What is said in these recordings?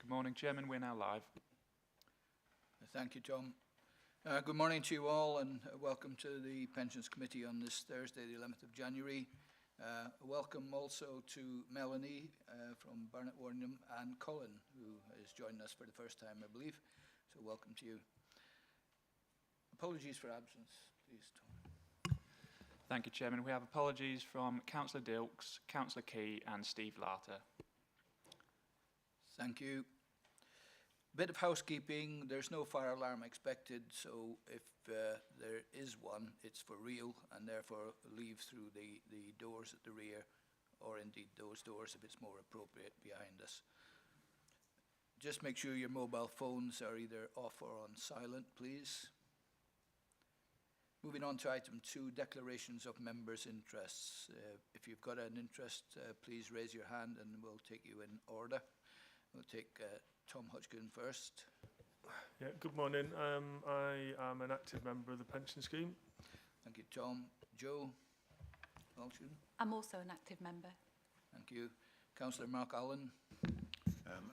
Good morning, Chairman. We're now live. Thank you, Tom. Good morning to you all, and welcome to the Pensions Committee on this Thursday, the 11th of January. Welcome also to Melanie from Barnet Warningham and Colin, who is joining us for the first time, I believe. So welcome to you. Apologies for absence, please, Tom. Thank you, Chairman. We have apologies from Councillor Dilks, Councillor Key and Steve Larter. Thank you. Bit of housekeeping. There's no fire alarm expected, so if there is one, it's for real, and therefore leave through the doors at the rear, or indeed those doors if it's more appropriate behind us. Just make sure your mobile phones are either off or on silent, please. Moving on to item 2, declarations of members' interests. If you've got an interest, please raise your hand and we'll take you in order. We'll take Tom Hodgkin first. Yeah, good morning. I am an active member of the pension scheme. Thank you, Tom. Joe Hodgkin. I'm also an active member. Thank you. Councillor Mark Allen.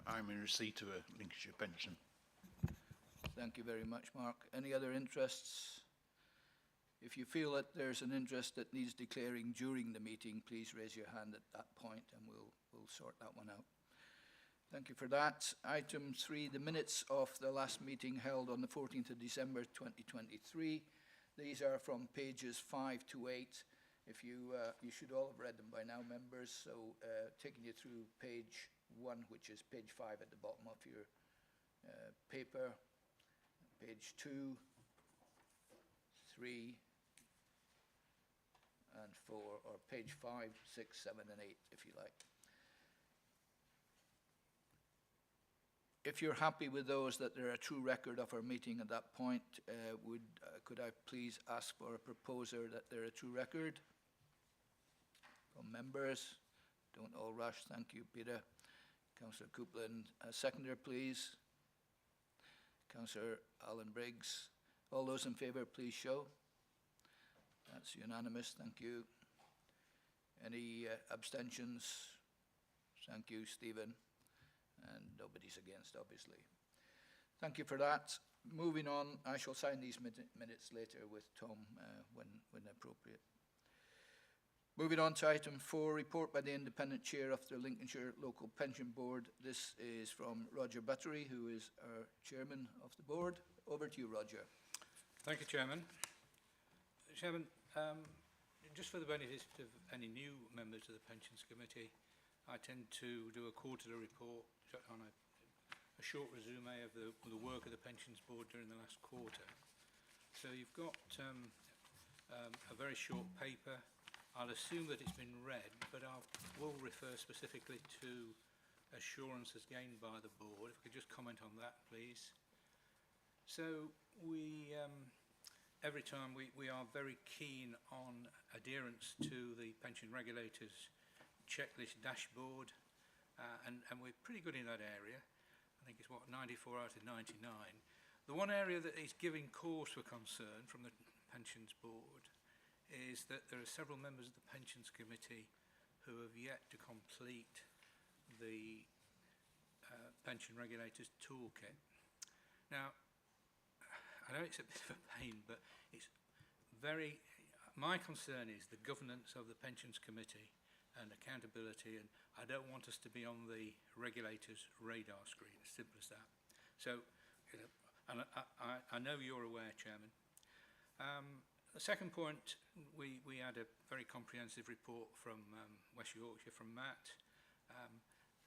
I'm in receipt of a Lincolnshire pension. Thank you very much, Mark. Any other interests? If you feel that there's an interest that needs declaring during the meeting, please raise your hand at that point and we'll sort that one out. Thank you for that. Item 3, the minutes of the last meeting held on the 14th of December 2023. These are from pages 5 to 8. If you should all have read them by now, members. So taking you through page 1, which is page 5 at the bottom of your paper. Page 2, 3, and 4, or page 5, 6, 7, and 8, if you like. If you're happy with those, that they're a true record of our meeting at that point, could I please ask for a proposer that they're a true record? From members, don't all rush. Thank you, Peter. Councillor Coupland, a seconder, please. Councillor Alan Briggs. All those in favour, please show. That's unanimous. Thank you. Any abstentions? Thank you, Stephen. And nobody's against, obviously. Thank you for that. Moving on, I shall sign these minutes later with Tom when appropriate. Moving on to item 4, report by the independent chair of the Lincolnshire Local Pension Board. This is from Roger Buttery, who is our chairman of the board. Over to you, Roger. Thank you, Chairman. Chairman, just for the benefit of any new members of the Pensions Committee, I tend to do a quarterly report on a short resume of the work of the Pensions Board during the last quarter. So you've got a very short paper. I'll assume that it's been read, but I will refer specifically to assurances gained by the board. If I could just comment on that, please. So we, every time we are very keen on adherence to the pension regulators checklist dashboard, and we're pretty good in that area. I think it's what, 94 out of 99. The one area that is giving cause for concern from the Pensions Board is that there are several members of the Pensions Committee who have yet to complete the pension regulators toolkit. Now, I know it's a bit of a pain, but it's very, my concern is the governance of the Pensions Committee and accountability, and I don't want us to be on the regulator's radar screen, as simple as that. So, you know, and I know you're aware, Chairman. The second point, we had a very comprehensive report from West Yorkshire, from Matt.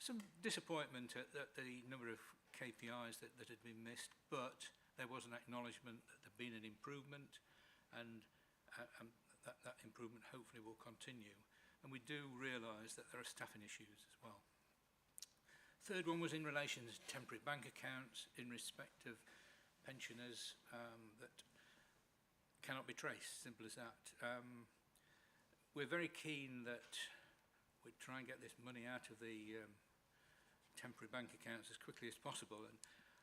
Some disappointment at the number of KPIs that had been missed, but there was an acknowledgement that there had been an improvement, and that improvement hopefully will continue. And we do realise that there are staffing issues as well. Third one was in relation to temporary bank accounts in respect of pensioners that cannot be traced, simple as that. We're very keen that we try and get this money out of the temporary bank accounts as quickly as possible, and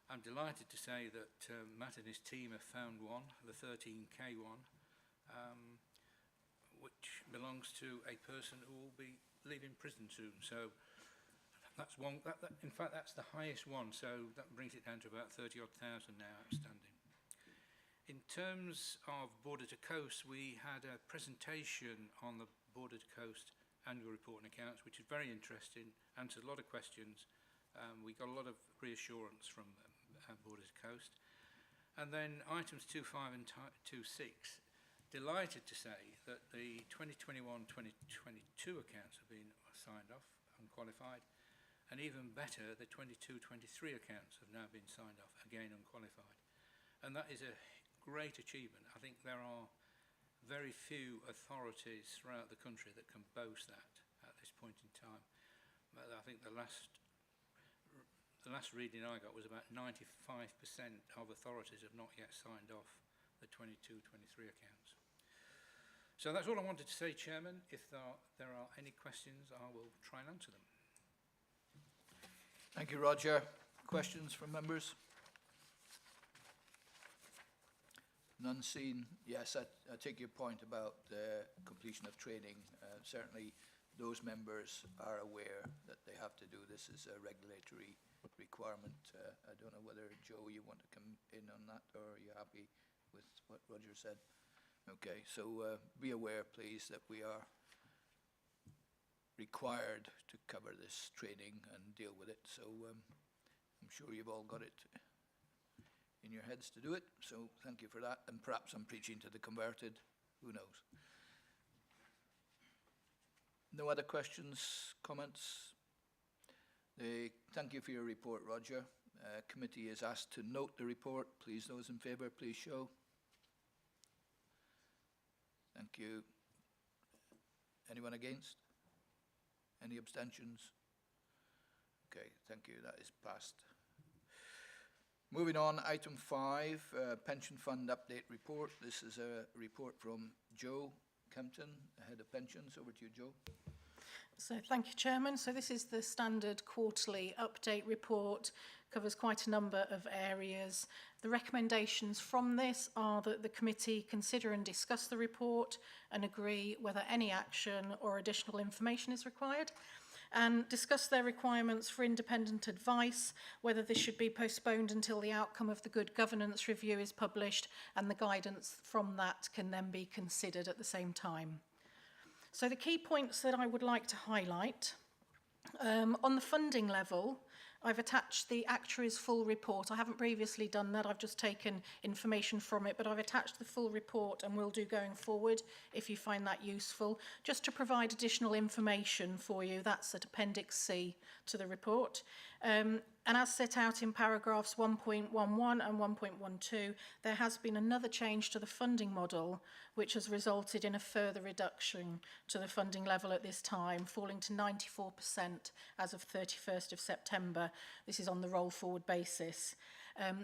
I'm delighted to say that Matt and his team have found one, the 13k one, which belongs to a person who will be leaving prison soon. So That's one. In fact, that's the highest one. So that brings it down to about 30-odd thousand now outstanding. In terms of Border to Coast, we had a presentation on the Border to Coast annual report and accounts, which is very interesting, answered a lot of questions. We got a lot of reassurance from Border to Coast. And then items 2.5 and 2.6, delighted to say that the 2021-2022 accounts have been signed off, unqualified, and even better, the 22-23 accounts have now been signed off, again unqualified. And that is a great achievement. I think there are very few authorities throughout the country that can boast that at this point in time. But I think the last reading I got was about 95% of authorities have not yet signed off the 22-23 accounts. So that's all I wanted to say, Chairman. If there are any questions, I will try and answer them. Thank you, Roger. Questions from members? None seen. Yes, I take your point about the completion of training. Certainly those members are aware that they have to do this as a regulatory requirement. I don't know whether, Joe, you want to come in on that, or are you happy with what Roger said? Okay, so be aware, please, that we are required to cover this training and deal with it. So I'm sure you've all got it in your heads to do it, so thank you for that. And perhaps I'm preaching to the converted, who knows. No other questions, comments? Thank you for your report, Roger. Committee is asked to note the report. Please, those in favour, please show. Thank you. Anyone against? Any abstentions? Okay, thank you, that is passed. Moving on, item 5, Pension Fund Update Report. This is a report from Joe Kempton, Head of Pensions. Over to you, Joe. So thank you, Chairman. So this is the standard quarterly update report, covers quite a number of areas. The recommendations from this are that the committee consider and discuss the report and agree whether any action or additional information is required, and discuss their requirements for independent advice, whether this should be postponed until the outcome of the good governance review is published, and the guidance from that can then be considered at the same time. So the key points that I would like to highlight, on the funding level, I've attached the actuary's full report. I haven't previously done that, I've just taken information from it, but I've attached the full report and will do going forward if you find that useful. Just to provide additional information for you, that's at Appendix C to the report. And as set out in paragraphs 1.11 and 1.12, there has been another change to the funding model, which has resulted in a further reduction to the funding level at this time, falling to 94% as of 31st of September. This is on the roll forward basis.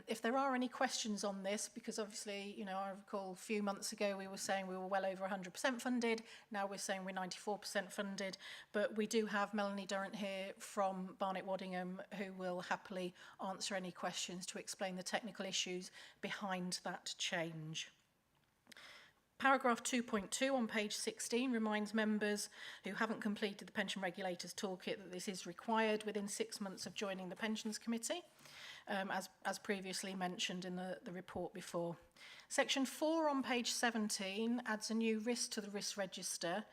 If there are any questions on this, because obviously, you know, I recall a few months ago we were saying we were well over 100% funded, now we're saying we're 94% funded, but we do have Melanie Durrant here from Barnet Waddingham who will happily answer any questions to explain the technical issues behind that change. Paragraph 2.2 on page 16 reminds members who haven't completed the Pension Regulators Toolkit that this is required within 6 months of joining the Pensions Committee, as previously mentioned in the report before. Section 4 on page 17 adds a new risk to the risk register.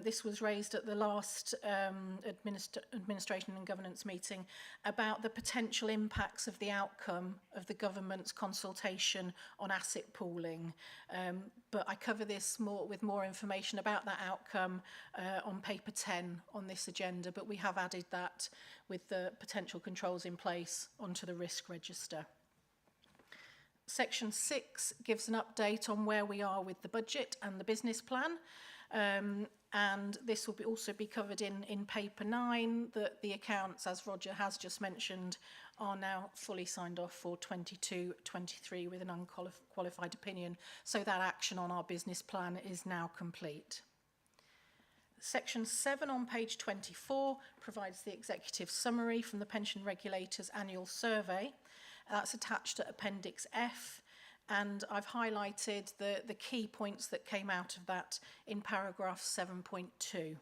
This was raised at the last administration and governance meeting about the potential impacts of the outcome of the government's consultation on asset pooling. But I cover this with more information about that outcome on paper 10 on this agenda, but we have added that with the potential controls in place onto the risk register. Section 6 gives an update on where we are with the budget and the business plan. And this will also be covered in paper 9, that the accounts, as Roger has just mentioned, are now fully signed off for 22-23 with an unqualified opinion. So that action on our business plan is now complete. Section 7 on page 24 provides the executive summary from the Pension Regulators Annual Survey. That's attached to Appendix F. And I've highlighted the key points that came out of that in paragraph 7.2.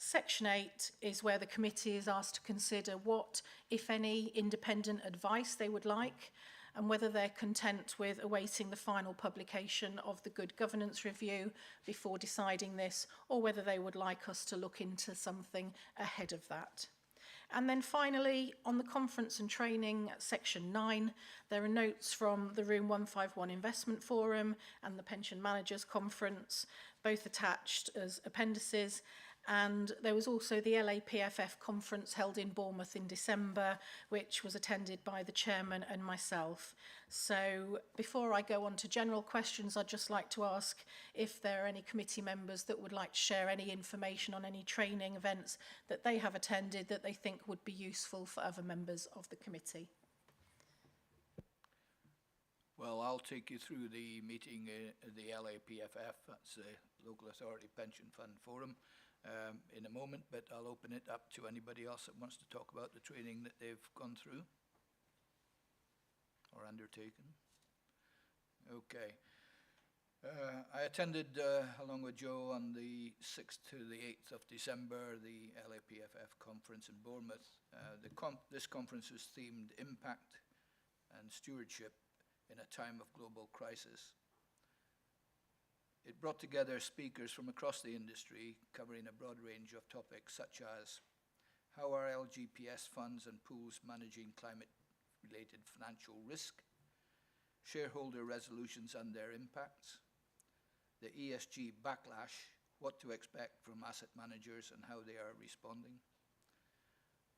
Section 8 is where the committee is asked to consider what, if any, independent advice they would like and whether they're content with awaiting the final publication of the Good Governance Review before deciding this, or whether they would like us to look into something ahead of that. And then finally, on the conference and training, section 9, there are notes from the Room 151 Investment Forum and the Pension Managers Conference, both attached as appendices. And there was also the LAPFF conference held in Bournemouth in December, which was attended by the chairman and myself. So before I go on to general questions, I'd just like to ask if there are any committee members that would like to share any information on any training events that they have attended that they think would be useful for other members of the committee. Well, I'll take you through the meeting at the LAPFF, that's the Local Authority Pension Fund Forum, in a moment, but I'll open it up to anybody else that wants to talk about the training that they've gone through or undertaken. Okay. I attended, along with Joe, on the 6th to the 8th of December, the LAPFF conference in Bournemouth. This conference was themed Impact and Stewardship in a Time of Global Crisis. It brought together speakers from across the industry, covering a broad range of topics such as how are LGPS funds and pools managing climate-related financial risk, shareholder resolutions and their impacts, the ESG backlash, what to expect from asset managers and how they are responding,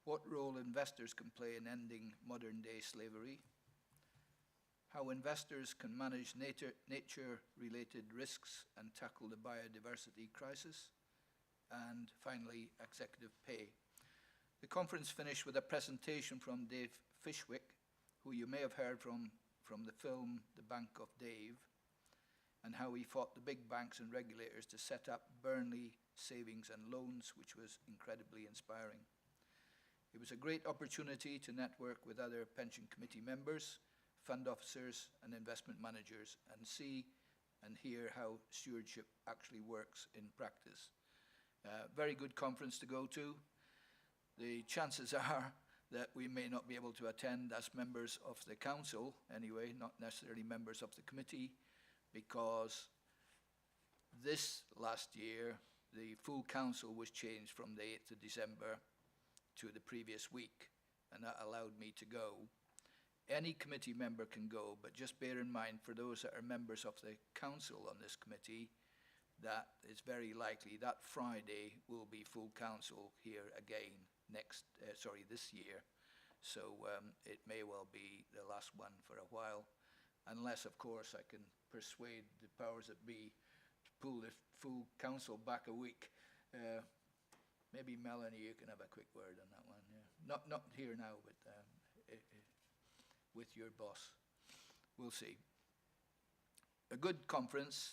what role investors can play in ending modern-day slavery, how investors can manage nature-related risks and tackle the biodiversity crisis, and finally, executive pay. The conference finished with a presentation from Dave Fishwick, who you may have heard from the film The Bank of Dave, and how he fought the big banks and regulators to set up Burnley Savings and Loans, which was incredibly inspiring. It was a great opportunity to network with other pension committee members, fund officers and investment managers, and see and hear how stewardship actually works in practice. Very good conference to go to. The chances are that we may not be able to attend as members of the council anyway, not necessarily members of the committee, because this last year the full council was changed from the 8th of December to the previous week, and that allowed me to go. Any committee member can go, but just bear in mind, for those that are members of the council on this committee, that it's very likely that Friday will be full council here again this year. So it may well be the last one for a while, unless, of course, I can persuade the powers that be to pull the full council back a week. Maybe Melanie, you can have a quick word on that one. Yeah. Not here now, but with your boss. We'll see. A good conference,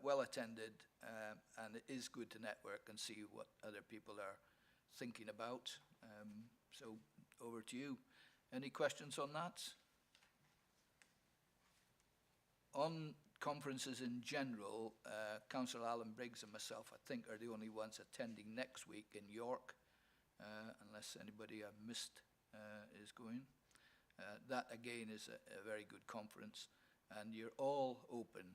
well attended, and it is good to network and see what other people are thinking about. So over to you. Any questions on that? On conferences in general, Councillor Alan Briggs and myself, I think, are the only ones attending next week in York, unless anybody I've missed is going. That again is a very good conference, and you're all open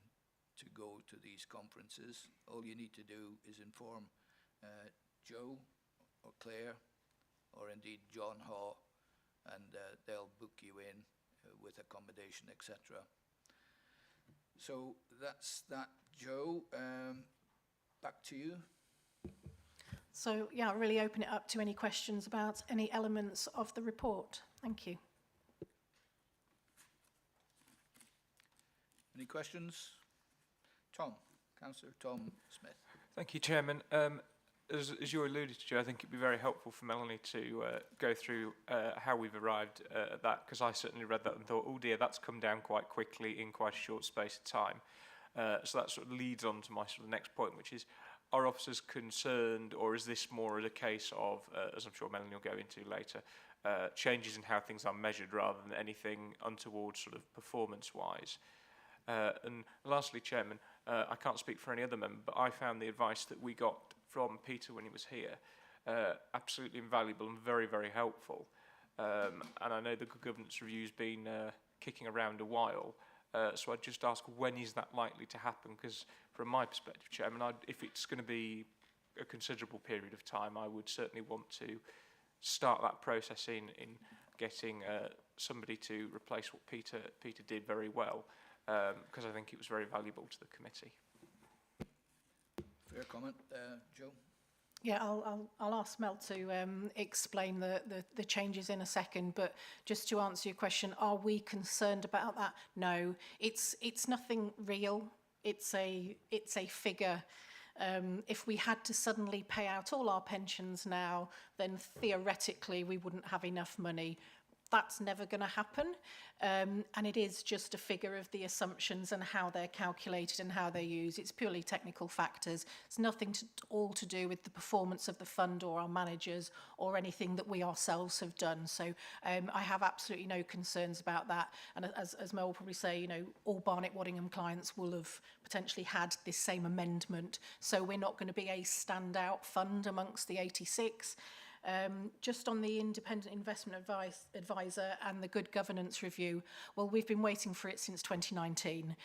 to go to these conferences. All you need to do is inform Joe or Claire or indeed John Haw, and they'll book you in with accommodation, etc. So that's that, Joe. Back to you. So yeah, I'll really open it up to any questions about any elements of the report. Thank you. Any questions? Tom, Councillor Tom Smith. Thank you, Chairman. As you alluded to, Joe, I think it'd be very helpful for Melanie to go through how we've arrived at that, because I certainly read that and thought, oh dear, that's come down quite quickly in quite a short space of time. So that sort of leads on to my sort of next point, which is, are officers concerned, or is this more a case of, as I'm sure Melanie will go into later, changes in how things are measured rather than anything untoward sort of performance-wise? And lastly, Chairman, I can't speak for any other member, but I found the advice that we got from Peter when he was here absolutely invaluable and very, very helpful. And I know the Good Governance Review's been kicking around a while, so I'd just ask, when is that likely to happen? Because from my perspective, Chairman, if it's going to be a considerable period of time, I would certainly want to start that process in getting somebody to replace what Peter did very well, because I think it was very valuable to the committee. Fair comment. Joe? Yeah, I'll ask Mel to explain the changes in a second, but just to answer your question, are we concerned about that? No, it's nothing real. It's a figure. If we had to suddenly pay out all our pensions now, then theoretically we wouldn't have enough money. That's never going to happen, and it is just a figure of the assumptions and how they're calculated and how they're used. It's purely technical factors. It's nothing all to do with the performance of the fund or our managers or anything that we ourselves have done. So I have absolutely no concerns about that. And as Mel will probably say, you know, all Barnet-Waddingham clients will have potentially had this same amendment. So we're not going to be a standout fund amongst the 86. Just on the independent investment advisor and the good governance review, well, we've been waiting for it since 2019.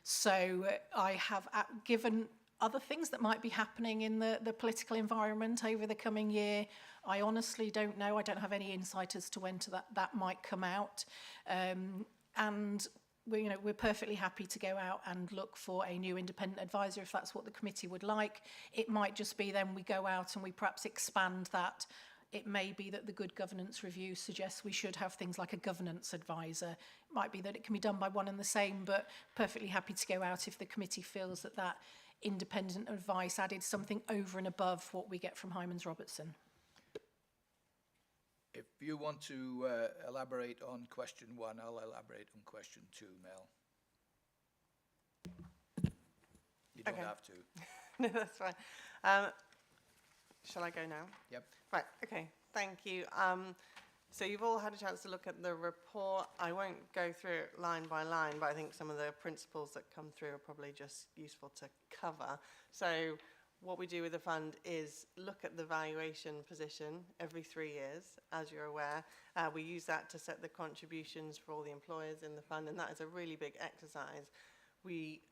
So I have, given other things that might be happening in the political environment over the coming year, I honestly don't know. I don't have any insight as to when that might come out. And we're perfectly happy to go out and look for a new independent advisor if that's what the committee would like. It might just be then we go out and we perhaps expand that. It may be that the Good Governance Review suggests we should have things like a governance advisor. It might be that it can be done by one and the same, but perfectly happy to go out if the committee feels that independent advice added something over and above what we get from Hymans Robertson. If you want to elaborate on question 1, I'll elaborate on question 2, Mel. You don't have to. No, that's fine. Shall I go now? Yep. Right, okay, thank you. So you've all had a chance to look at the report. I won't go through it line by line, but I think some of the principles that come through are probably just useful to cover. So what we do with the fund is look at the valuation position every 3 years, as you're aware. We use that to set the contributions for all the employers in the fund, and that is a really big exercise. We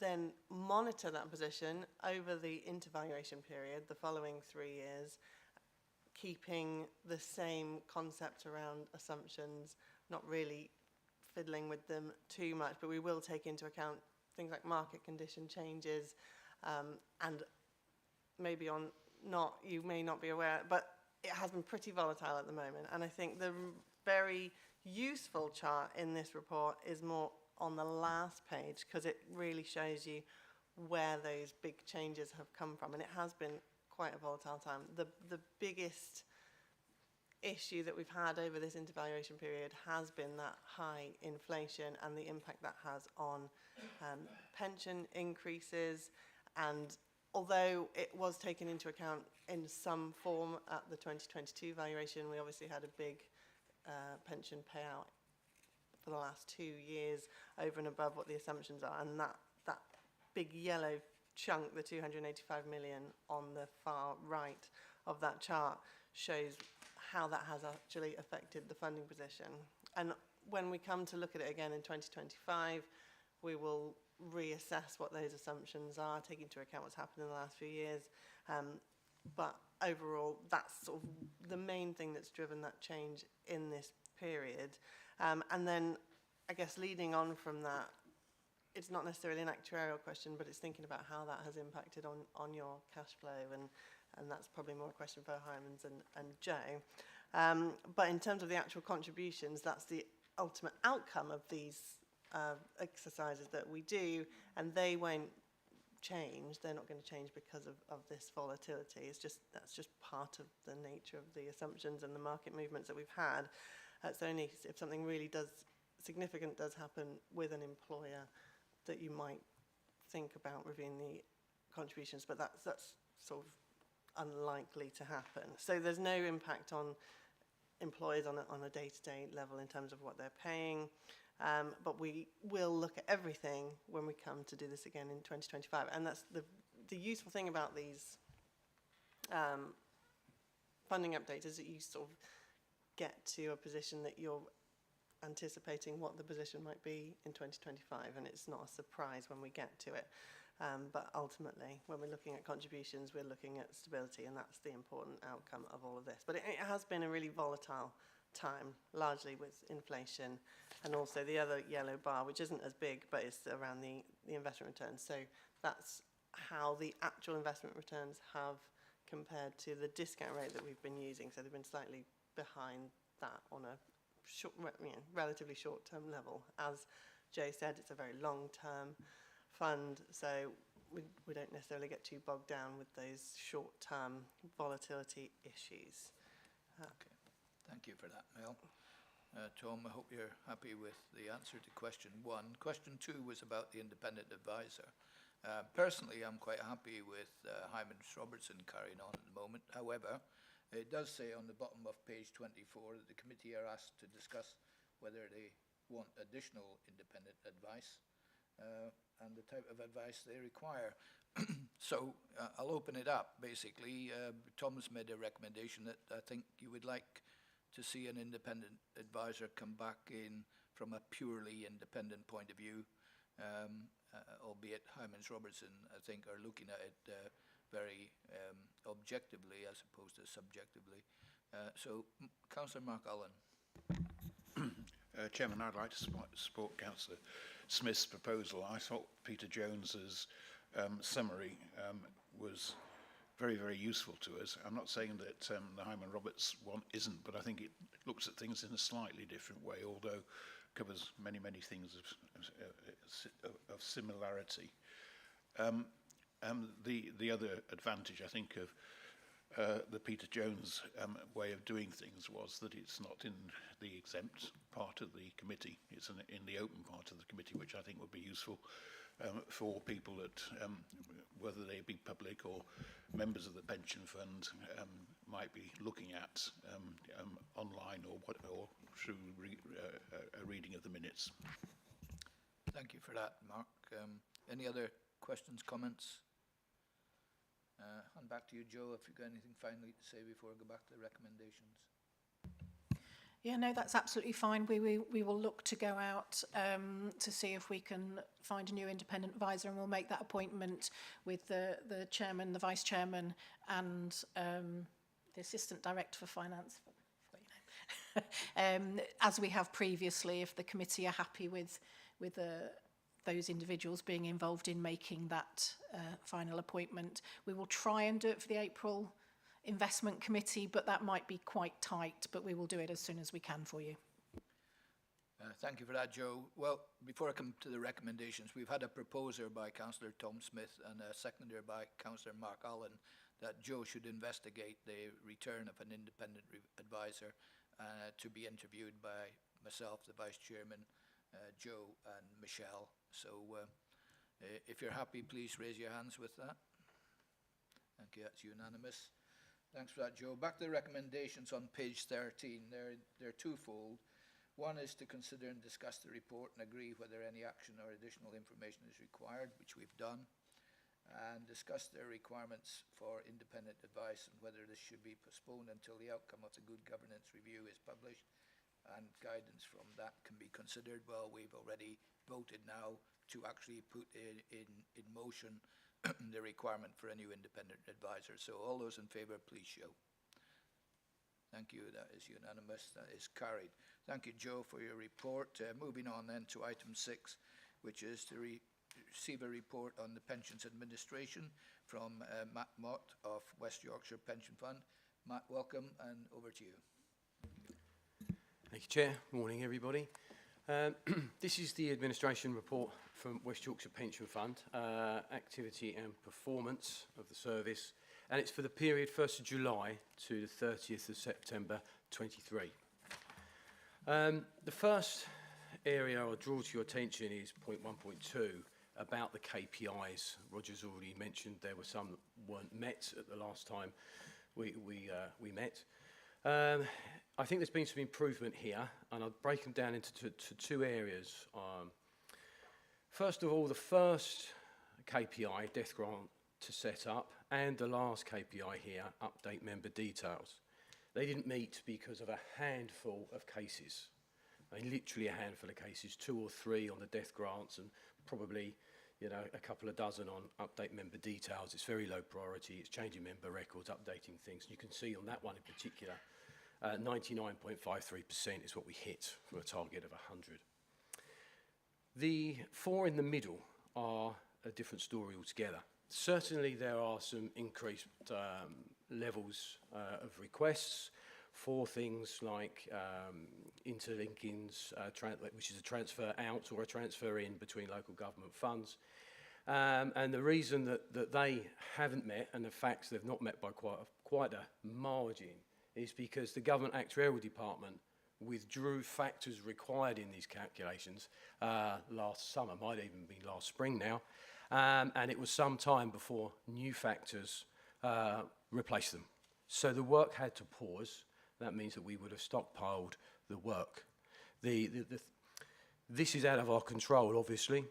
then monitor that position over the intervaluation period, the following 3 years, keeping the same concept around assumptions, not really fiddling with them too much, but we will take into account things like market condition changes, and maybe you may not be aware, but it has been pretty volatile at the moment. And I think the very useful chart in this report is more on the last page, because it really shows you where those big changes have come from. And it has been quite a volatile time. The biggest issue that we've had over this intervaluation period has been that high inflation and the impact that has on pension increases. And although it was taken into account in some form at the 2022 valuation, we obviously had a big pension payout for the last 2 years over and above what the assumptions are. And that big yellow chunk, the 285 million on the far right of that chart, shows how that has actually affected the funding position. And when we come to look at it again in 2025, we will reassess what those assumptions are, take into account what's happened in the last few years. But overall, that's sort of the main thing that's driven that change in this period. And then, I guess, leading on from that, it's not necessarily an actuarial question, but it's thinking about how that has impacted on your cash flow, and that's probably more a question for Hymans and Joe. But in terms of the actual contributions, that's the ultimate outcome of these exercises that we do, and they won't change. They're not going to change because of this volatility. That's just part of the nature of the assumptions and the market movements that we've had. It's only if something really significant does happen with an employer that you might think about reviewing the contributions, but that's sort of unlikely to happen. So there's no impact on employers on a day-to-day level in terms of what they're paying. But we will look at everything when we come to do this again in 2025. And that's the useful thing about these funding updates, is that you sort of get to a position that you're anticipating what the position might be in 2025, and it's not a surprise when we get to it. But ultimately, when we're looking at contributions, we're looking at stability, and that's the important outcome of all of this. But it has been a really volatile time, largely with inflation, and also the other yellow bar, which isn't as big, but it's around the investment returns. So that's how the actual investment returns have compared to the discount rate that we've been using. So they've been slightly behind that on a short, relatively short-term level. As Jay said, it's a very long-term fund, so we don't necessarily get too bogged down with those short-term volatility issues. Okay, thank you for that, Mel. Tom, I hope you're happy with the answer to question 1. Question 2 was about the independent advisor. Personally, I'm quite happy with Hyman Robertson carrying on at the moment. However, it does say on the bottom of page 24 that the committee are asked to discuss whether they want additional independent advice and the type of advice they require. So I'll open it up, basically. Tom's made a recommendation that I think you would like to see an independent advisor come back in from a purely independent point of view, albeit Hyman Robertson, I think, are looking at it very objectively as opposed to subjectively. So, Councillor Mark Allen. Chairman, I'd like to support Councillor Smith's proposal. I thought Peter Jones's summary was very, very useful to us. I'm not saying that the Hyman Roberts one isn't, but I think it looks at things in a slightly different way, although covers many, many things of similarity. The other advantage, I think, of the Peter Jones way of doing things was that it's not in the exempt part of the committee, it's in the open part of the committee, which I think would be useful for people that, whether they be public or members of the pension fund, might be looking at online or through a reading of the minutes. Thank you for that, Mark. Any other questions, comments? And back to you, Joe, if you've got anything finally to say before I go back to the recommendations. Yeah, no, that's absolutely fine. We will look to go out to see if we can find a new independent advisor, and we'll make that appointment with the chairman, the vice chairman, and the assistant director for finance. As we have previously, if the committee are happy with those individuals being involved in making that final appointment, we will try and do it for the April investment committee, but that might be quite tight, but we will do it as soon as we can for you. Thank you for that, Joe. Well, before I come to the recommendations, we've had a proposer by Councillor Tom Smith and a seconder by Councillor Mark Allen that Joe should investigate the return of an independent advisor to be interviewed by myself, the Vice Chairman, Joe and Michelle. So if you're happy, please raise your hands with that. Thank you, that's unanimous. Thanks for that, Joe. Back to the recommendations on page 13. They're twofold. One is to consider and discuss the report and agree whether any action or additional information is required, which we've done, and discuss their requirements for independent advice and whether this should be postponed until the outcome of the good governance review is published and guidance from that can be considered. Well, we've already voted now to actually put in motion the requirement for a new independent advisor. So all those in favour, please show. Thank you, that is unanimous, that is carried. Thank you, Joe, for your report. Moving on then to item 6, which is to receive a report on the pensions administration from Matt Mott of West Yorkshire Pension Fund. Matt, welcome, and over to you. Thank you, Chair. Morning, everybody. This is the administration report from West Yorkshire Pension Fund, activity and performance of the service, and it's for the period 1st of July to the 30th of September 23. The first area I'll draw to your attention is point 1.2 about the KPIs. Roger's already mentioned there were some that weren't met at the last time we met. I think there's been some improvement here, and I'll break them down into two areas. First of all, the first KPI, death grant to set up, and the last KPI here, update member details. They didn't meet because of a handful of cases. Literally a handful of cases, 2 or 3 on the death grants, and probably, you know, a couple of dozen on update member details. It's very low priority. It's changing member records, updating things. And you can see on that one in particular, 99.53% is what we hit from a target of 100. The 4 in the middle are a different story altogether. Certainly there are some increased levels of requests for things like interlinkings, which is a transfer out or a transfer in between local government funds. And the reason that they haven't met, and the fact they've not met by quite a margin, is because the Government Actuarial Department withdrew factors required in these calculations last summer, might even be last spring now, and it was some time before new factors replaced them. So the work had to pause. That means that we would have stockpiled the work. This is out of our control, obviously.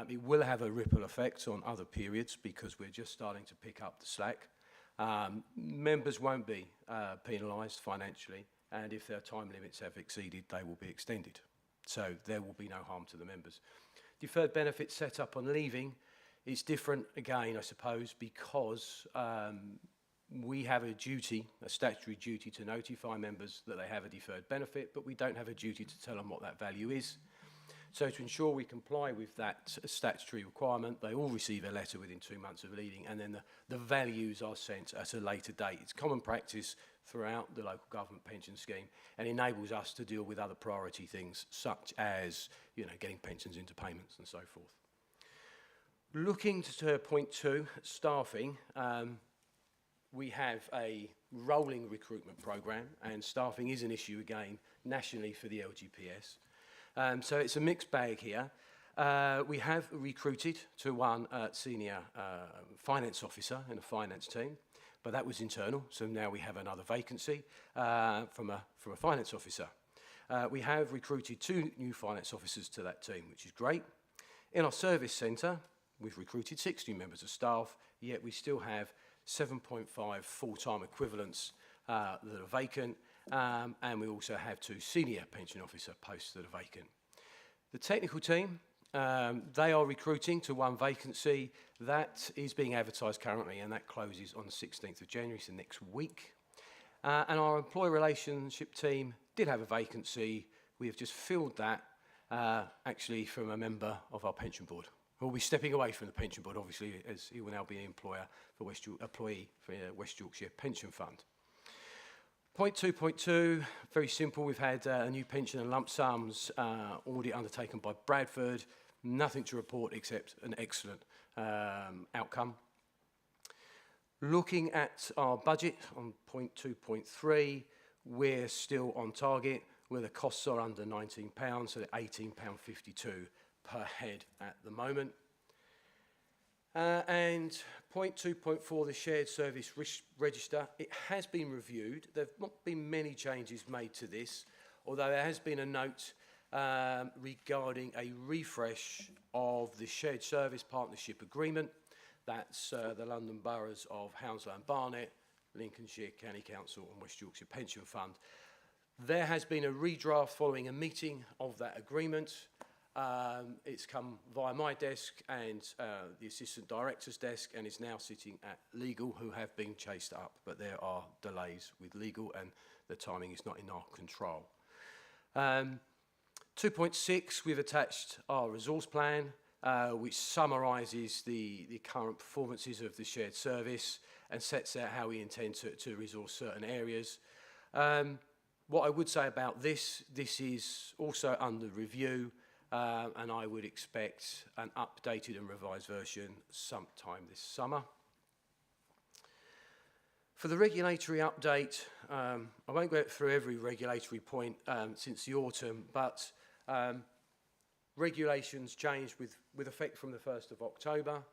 It will have a ripple effect on other periods because we're just starting to pick up the slack. Members won't be penalised financially, and if their time limits have exceeded, they will be extended. So there will be no harm to the members. Deferred benefits set up on leaving is different again, I suppose, because we have a duty, a statutory duty, to notify members that they have a deferred benefit, but we don't have a duty to tell them what that value is. So to ensure we comply with that statutory requirement, they all receive a letter within 2 months of leaving, and then the values are sent at a later date. It's common practice throughout the local government pension scheme and enables us to deal with other priority things, such as, you know, getting pensions into payments and so forth. Looking to point 2, staffing, we have a rolling recruitment programme, and staffing is an issue again nationally for the LGPS. So it's a mixed bag here. We have recruited to one senior finance officer in the finance team, but that was internal, so now we have another vacancy from a finance officer. We have recruited 2 new finance officers to that team, which is great. In our service centre, we've recruited 60 members of staff, yet we still have 7.5 full-time equivalents that are vacant, and we also have 2 senior pension officer posts that are vacant. The technical team, they are recruiting to 1 vacancy. That is being advertised currently, and that closes on the 16th of January, so next week. And our employee relationship team did have a vacancy. We have just filled that, actually, from a member of our pension board. We'll be stepping away from the pension board, obviously, as he will now be an employee for West Yorkshire Pension Fund. Point 2.2, very simple. We've had a new pension and lump sums audit undertaken by Bradford. Nothing to report except an excellent outcome. Looking at our budget on point 2.3, we're still on target, where the costs are under £19, so they're £18.52 per head at the moment. And point 2.4, the shared service register, it has been reviewed. There have not been many changes made to this, although there has been a note regarding a refresh of the shared service partnership agreement. That's the London boroughs of Hounslow and Barnet, Lincolnshire County Council and West Yorkshire Pension Fund. There has been a redraft following a meeting of that agreement. It's come via my desk and the Assistant Director's desk, and is now sitting at legal, who have been chased up, but there are delays with legal and the timing is not in our control. 2.6, we've attached our resource plan, which summarises the current performances of the shared service and sets out how we intend to resource certain areas. What I would say about this is also under review, and I would expect an updated and revised version sometime this summer. For the regulatory update, I won't go through every regulatory point since the autumn, but regulations changed with effect from the 1st of October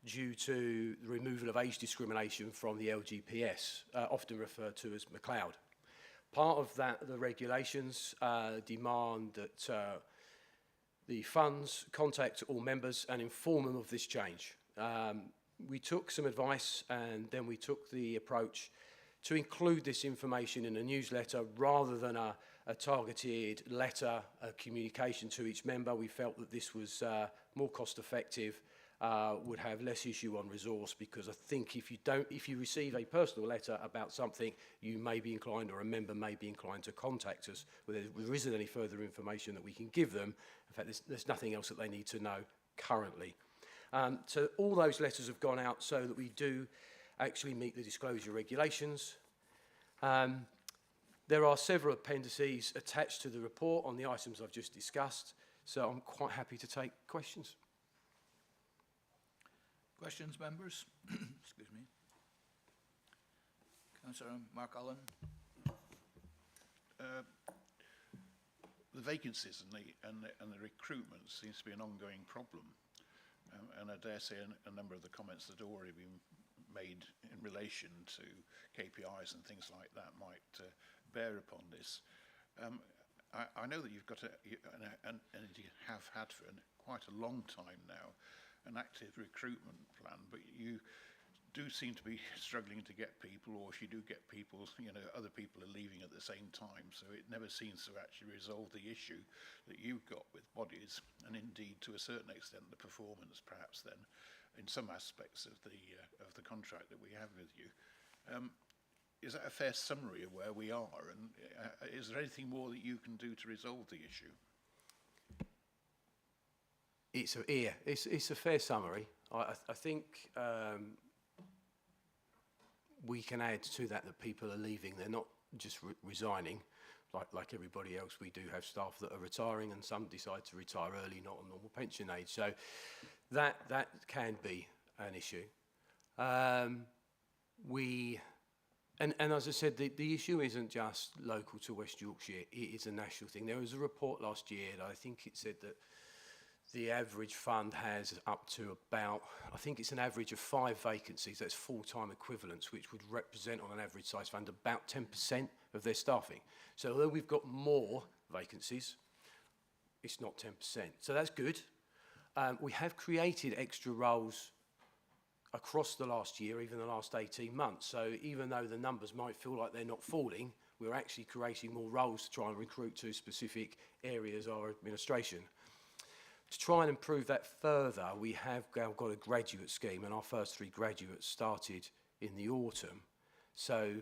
due to the removal of age discrimination from the LGPS, often referred to as McLeod. Part of that, the regulations demand that the funds contact all members and inform them of this change. We took some advice, and then we took the approach to include this information in a newsletter rather than a targeted letter, a communication to each member. We felt that this was more cost effective, would have less issue on resource, because I think if you receive a personal letter about something, you may be inclined, or a member may be inclined, to contact us whether there isn't any further information that we can give them. In fact, there's nothing else that they need to know currently. So all those letters have gone out so that we do actually meet the disclosure regulations. There are several appendices attached to the report on the items I've just discussed, so I'm quite happy to take questions. Questions, members? Excuse me. Councillor Mark Allen. The vacancies and the recruitment seems to be an ongoing problem. And I dare say a number of the comments that have already been made in relation to KPIs and things like that might bear upon this. I know that you've got and you have had for quite a long time now an active recruitment plan, but you do seem to be struggling to get people, or if you do get people, other people are leaving at the same time, so it never seems to actually resolve the issue that you've got with bodies, and indeed to a certain extent the performance perhaps then in some aspects of the contract that we have with you. Is that a fair summary of where we are, and is there anything more that you can do to resolve the issue? It's a fair summary. I think we can add to that people are leaving. They're not just resigning. Like everybody else, we do have staff that are retiring, and some decide to retire early, not on normal pension age. So that can be an issue. And as I said, the issue isn't just local to West Yorkshire. It is a national thing. There was a report last year that I think it said that the average fund has up to about, I think it's an average of 5 vacancies. That's full-time equivalents, which would represent on an average size fund about 10% of their staffing. So although we've got more vacancies, it's not 10%. So that's good. We have created extra roles across the last year, even the last 18 months. So even though the numbers might feel like they're not falling, we're actually creating more roles to try and recruit to specific areas of our administration. To try and improve that further, we have now got a graduate scheme, and our first 3 graduates started in the autumn. So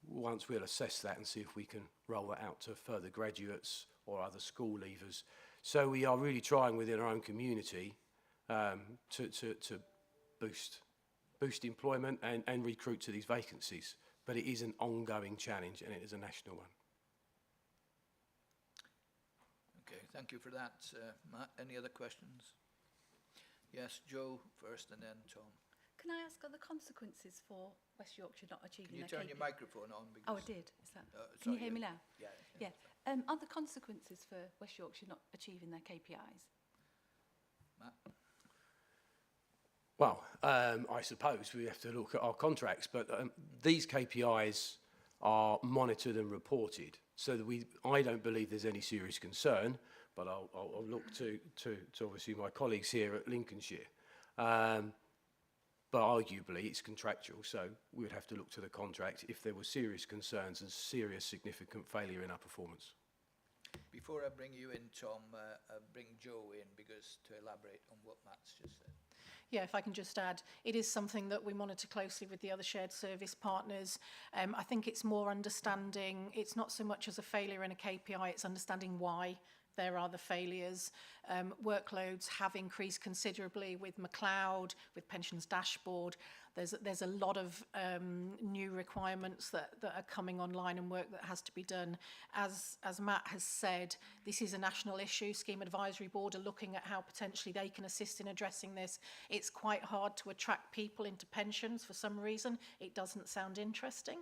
once we'll assess that and see if we can roll that out to further graduates or other school leavers. So we are really trying within our own community to boost employment and recruit to these vacancies. But it is an ongoing challenge, and it is a national one. Okay, thank you for that, Matt. Any other questions? Yes, Joe first, and then Tom. Can I ask, are the consequences for West Yorkshire not achieving Can you their turn your microphone on? Oh, I did. Is that? sorry, Can you hear me now? Yeah. Yeah. Are the consequences for West Yorkshire not achieving their KPIs? Matt? Well, I suppose we have to look at our contracts, but these KPIs are monitored and reported, so that I don't believe there's any serious concern, but I'll look to obviously my colleagues here at Lincolnshire. But arguably it's contractual, so we would have to look to the contract if there were serious concerns and serious significant failure in our performance. Before I bring you in, Tom, bring Joe in to elaborate on what Matt's just said. Yeah, if I can just add, it is something that we monitor closely with the other shared service partners. I think it's more understanding, it's not so much as a failure in a KPI, it's understanding why there are the failures. Workloads have increased considerably with McLeod, with Pensions Dashboard. There's a lot of new requirements that are coming online and work that has to be done. As Matt has said, this is a national issue. Scheme Advisory Board are looking at how potentially they can assist in addressing this. It's quite hard to attract people into pensions for some reason. It doesn't sound interesting.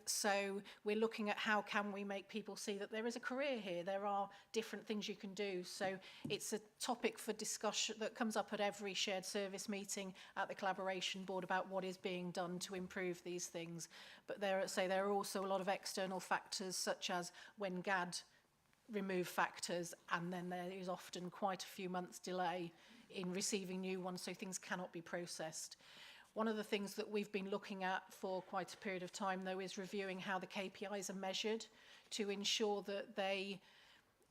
So we're looking at how can we make people see that there is a career here. There are different things you can do. So it's a topic for discussion that comes up at every shared service meeting at the collaboration board about what is being done to improve these things. But there are also a lot of external factors, such as when GAD remove factors, and then there is often quite a few months delay in receiving new ones, so things cannot be processed. One of the things that we've been looking at for quite a period of time, though, is reviewing how the KPIs are measured to ensure that they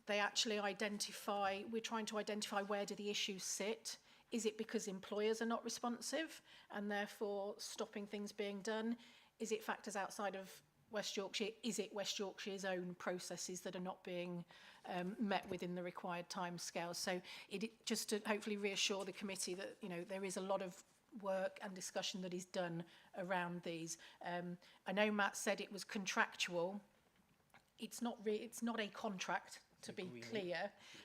actually identify, we're trying to identify where do the issues sit. Is it because employers are not responsive and therefore stopping things being done? Is it factors outside of West Yorkshire? Is it West Yorkshire's own processes that are not being met within the required timescales? So it just to hopefully reassure the committee that, you know, there is a lot of work and discussion that is done around these. I know Matt said it was contractual. It's not a contract, to be clear,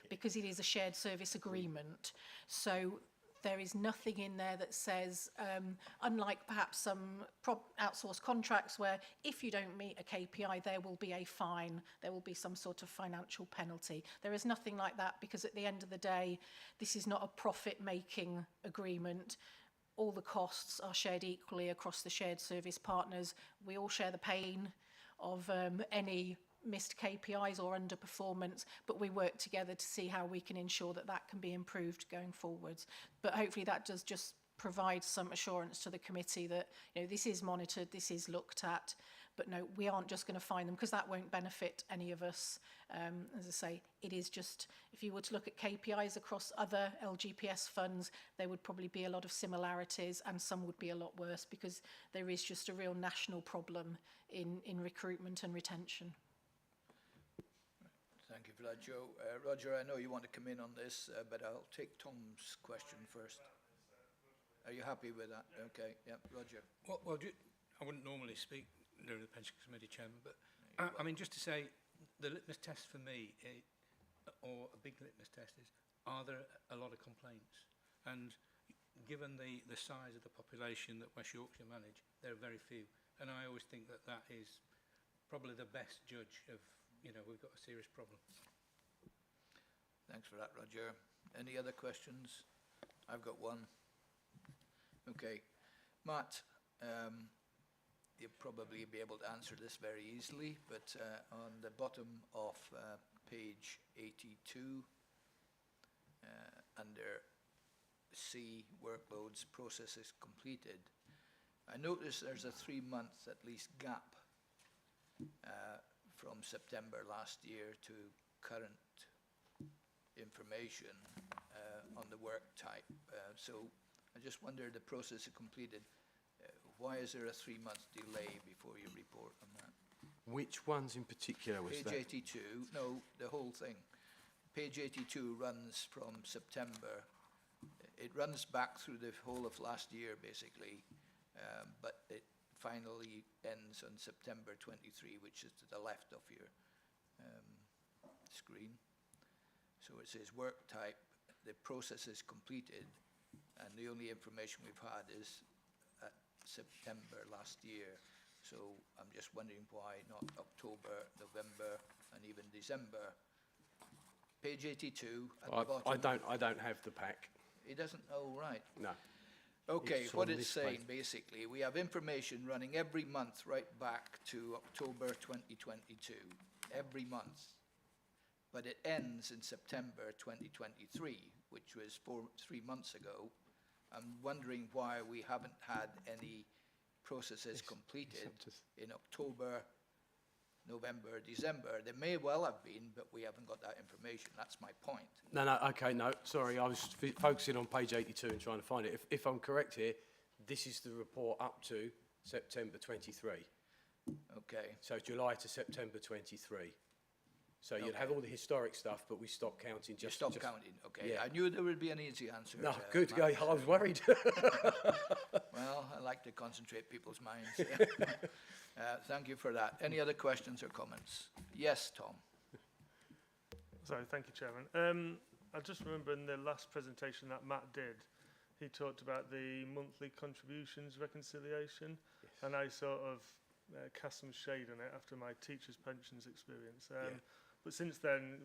because it is a shared service agreement. So there is nothing in there that says, unlike perhaps some outsourced contracts where if you don't meet a KPI, there will be a fine, there will be some sort of financial penalty. There is nothing like that, because at the end of the day, this is not a profit-making agreement. All the costs are shared equally across the shared service partners. We all share the pain of any missed KPIs or underperformance, but we work together to see how we can ensure that that can be improved going forwards. But hopefully that does just provide some assurance to the committee that, you know, this is monitored, this is looked at, but no, we aren't just going to fine them, because that won't benefit any of us. As I say, it is just, if you were to look at KPIs across other LGPS funds, there would probably be a lot of similarities, and some would be a lot worse, because there is just a real national problem in recruitment and retention. Thank you for that, Joe. Roger, I know you want to come in on this, but I'll take Tom's question first. Are you happy with that? Okay, yeah, Roger. Well, I wouldn't normally speak during the Pension Committee, Chairman, but I mean, just to say, the litmus test for me, or a big litmus test, is, are there a lot of complaints? And given the size of the population that West Yorkshire manage, there are very few. And I always think that that is probably the best judge of, you know, we've got a serious problem. Thanks for that, Roger. Any other questions? I've got one. Okay. Matt, you'll probably be able to answer this very easily, but on the bottom of page 82, under C, workloads, processes completed, I notice there's a 3-month at least gap from September last year to current information on the work type. So I just wonder, the process is completed. Why is there a 3-month delay before you report on that? Which ones in particular was that? Page 82, no, the whole thing. Page 82 runs from September. It runs back through the whole of last year, basically, but it finally ends on September 23, which is to the left of your screen. So it says work type, the process is completed, and the only information we've had is at September last year. So I'm just wondering why not October, November, and even December. Page 82 at the bottom. I don't have the pack. It doesn't, oh, right. No. Okay, It's what on it's this saying, page. basically, we have information running every month right back to October 2022, every month. But it ends in September 2023, which was 3 months ago. I'm wondering why we haven't had any processes completed in October, November, December. There may well have been, but we haven't got that information. That's my point. No, okay, no, sorry, I was focusing on page 82 and trying to find it. If I'm correct here, this is the report up to September 23. Okay. So July to September 23. So you'd have all the historic stuff, but we stopped counting. You stopped counting, okay. Yeah. I knew there would be an easy answer. No, good, Matt. I was worried. Well, I like to concentrate people's minds. Thank you for that. Any other questions or comments? Yes, Tom. Sorry, thank you, Chairman. I just remember in the last presentation that Matt did, he talked about the monthly contributions reconciliation, and I sort of cast some shade on it after my teacher's pensions experience. But since then,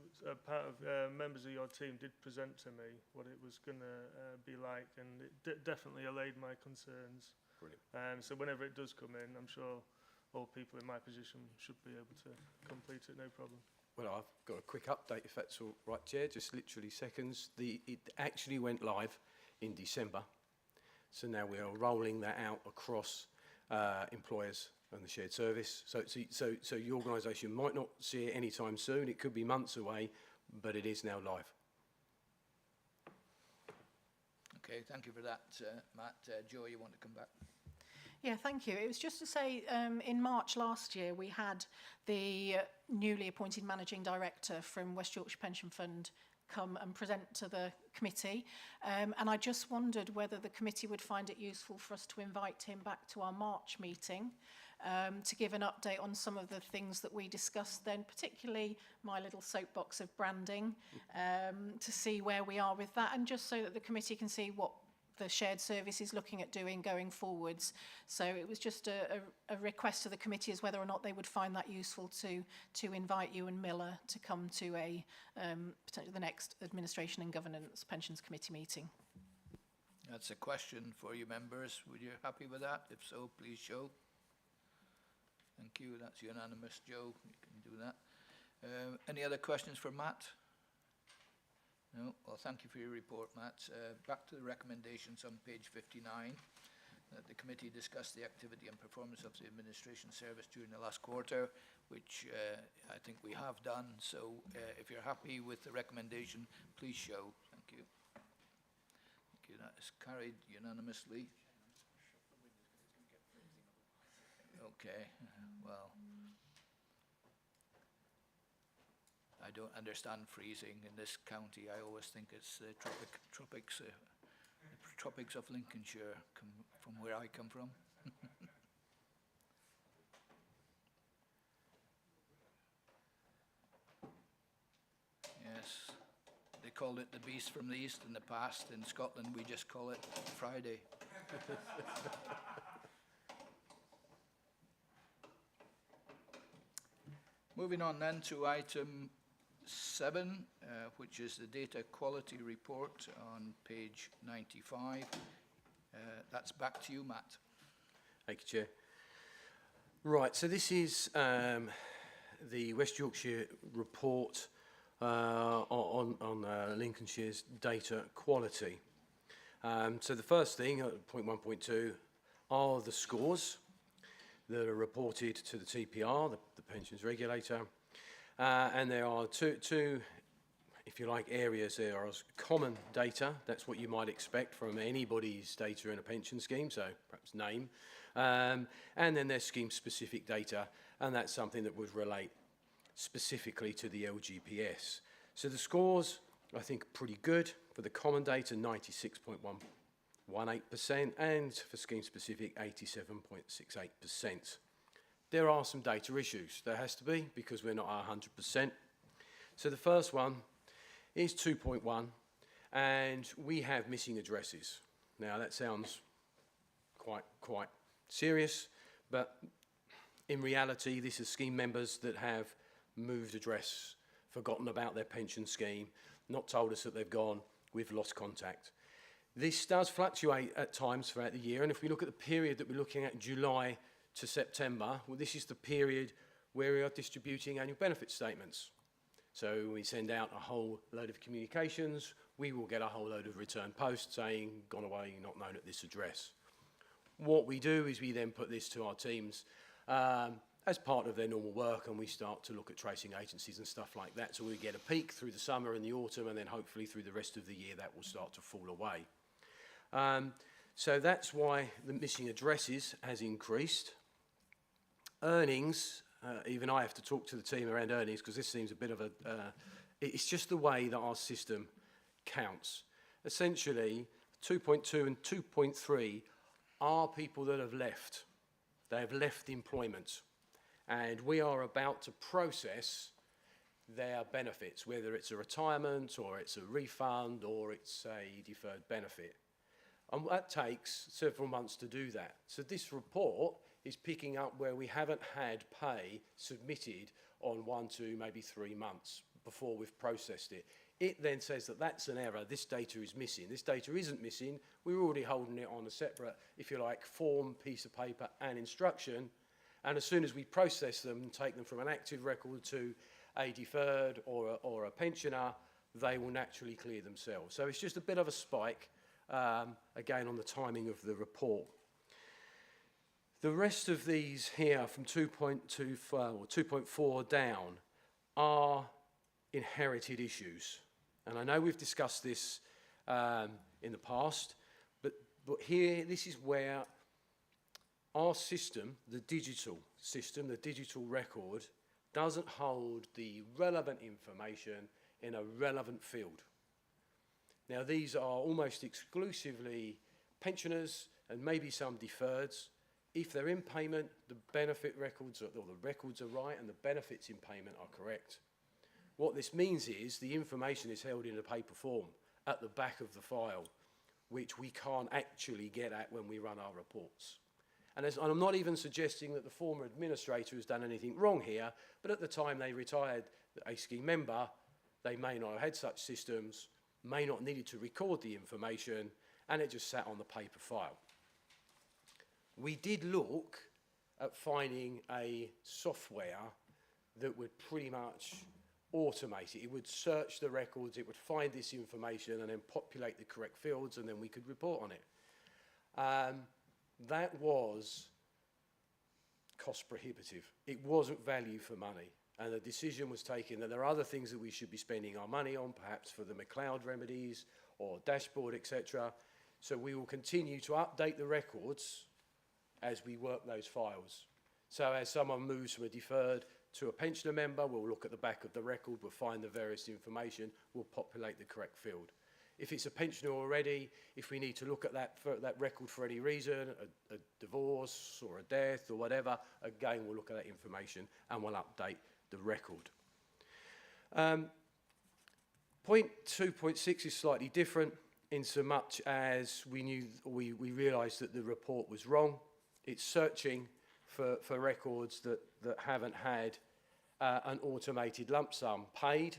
part of members of your team did present to me what it was going to be like, and it definitely allayed my concerns. Brilliant. So whenever it does come in, I'm sure all people in my position should be able to complete it, no problem. Well, I've got a quick update, if that's all right, Chair, just literally seconds. It actually went live in December, so now we are rolling that out across employers and the shared service. So your organisation might not see it anytime soon. It could be months away, but it is now live. Okay, thank you for that, Matt. Joe, you want to come back? Yeah, thank you. It was just to say, in March last year, we had the newly appointed Managing Director from West Yorkshire Pension Fund come and present to the committee. And I just wondered whether the committee would find it useful for us to invite him back to our March meeting to give an update on some of the things that we discussed then, particularly my little soapbox of branding, to see where we are with that, and just so that the committee can see what the shared service is looking at doing going forwards. So it was just a request to the committee as whether or not they would find that useful to invite you and Miller to come to a potentially the next Administration and Governance Pensions Committee meeting. That's a question for you members. Would you happy with that? If so, please show. Thank you. That's unanimous, Joe. You can do that. Any other questions for Matt? No? Well, thank you for your report, Matt. Back to the recommendations on page 59. The committee discussed the activity and performance of the administration service during the last quarter, which I think we have done. So if you're happy with the recommendation, please show. Thank you. Thank you. That is carried unanimously. Okay. Well, I don't understand freezing in this county. I always think it's the tropics of Lincolnshire, from where I come from. Yes, they called it the beast from the east in the past. In Scotland, we just call it Friday. Moving on then to item 7, which is the data quality report on page 95. That's back to you, Matt. Thank you, Chair. Right, so this is the West Yorkshire report on Lincolnshire's data quality. So the first thing, point 1.2, are the scores that are reported to the TPR, the pensions regulator. And there are two, if you like, areas. There are common data, that's what you might expect from anybody's data in a pension scheme, so perhaps name. And then there's scheme-specific data, and that's something that would relate specifically to the LGPS. So the scores, I think, are pretty good. For the common data, 96.18%, and for scheme-specific, 87.68%. There are some data issues. There has to be, because we're not 100%. So the first one is 2.1, and we have missing addresses. Now that sounds quite serious, but in reality, this is scheme members that have moved address, forgotten about their pension scheme, not told us that they've gone, we've lost contact. This does fluctuate at times throughout the year, and if we look at the period that we're looking at, July to September, well, this is the period where we are distributing annual benefit statements. So we send out a whole load of communications, we will get a whole load of return posts saying, gone away, not known at this address. What we do is we then put this to our teams as part of their normal work, and we start to look at tracing agencies and stuff like that. So we get a peak through the summer and the autumn, and then hopefully through the rest of the year that will start to fall away. So that's why the missing addresses has increased. Earnings, even I have to talk to the team around earnings because this seems a bit of a, it's just the way that our system counts. Essentially, 2.2 and 2.3 are people that have left. They have left employment, and we are about to process their benefits, whether it's a retirement or it's a refund or it's a deferred benefit. And that takes several months to do that. So this report is picking up where we haven't had pay submitted on 1 to maybe 3 months before we've processed it. It then says that that's an error, this data is missing. This data isn't missing, we're already holding it on a separate, if you like, form, piece of paper and instruction, and as soon as we process them and take them from an active record to a deferred or a pensioner, they will naturally clear themselves. So it's just a bit of a spike, again, on the timing of the report. The rest of these here from 2.24 or 2.4 down are inherited issues. And I know we've discussed this in the past, but here, this is where our system, the digital system, the digital record, doesn't hold the relevant information in a relevant field. Now, these are almost exclusively pensioners and maybe some deferreds. If they're in payment, the benefit records, or the records are right and the benefits in payment are correct. What this means is the information is held in a paper form at the back of the file, which we can't actually get at when we run our reports. And I'm not even suggesting that the former administrator has done anything wrong here, but at the time they retired a scheme member, they may not have had such systems, may not needed to record the information, and it just sat on the paper file. We did look at finding a software that would pretty much automate it. It would search the records, it would find this information and then populate the correct fields, and then we could report on it. That was cost prohibitive. It wasn't value for money. And the decision was taken that there are other things that we should be spending our money on, perhaps for the McLeod remedies or dashboard, etc. So we will continue to update the records as we work those files. So as someone moves from a deferred to a pensioner member, we'll look at the back of the record, we'll find the various information, we'll populate the correct field. If it's a pensioner already, if we need to look at that record for any reason, a divorce or a death or whatever, again, we'll look at that information and we'll update the record. Point 2.6 is slightly different in so much as we realised that the report was wrong. It's searching for records that haven't had an automated lump sum paid.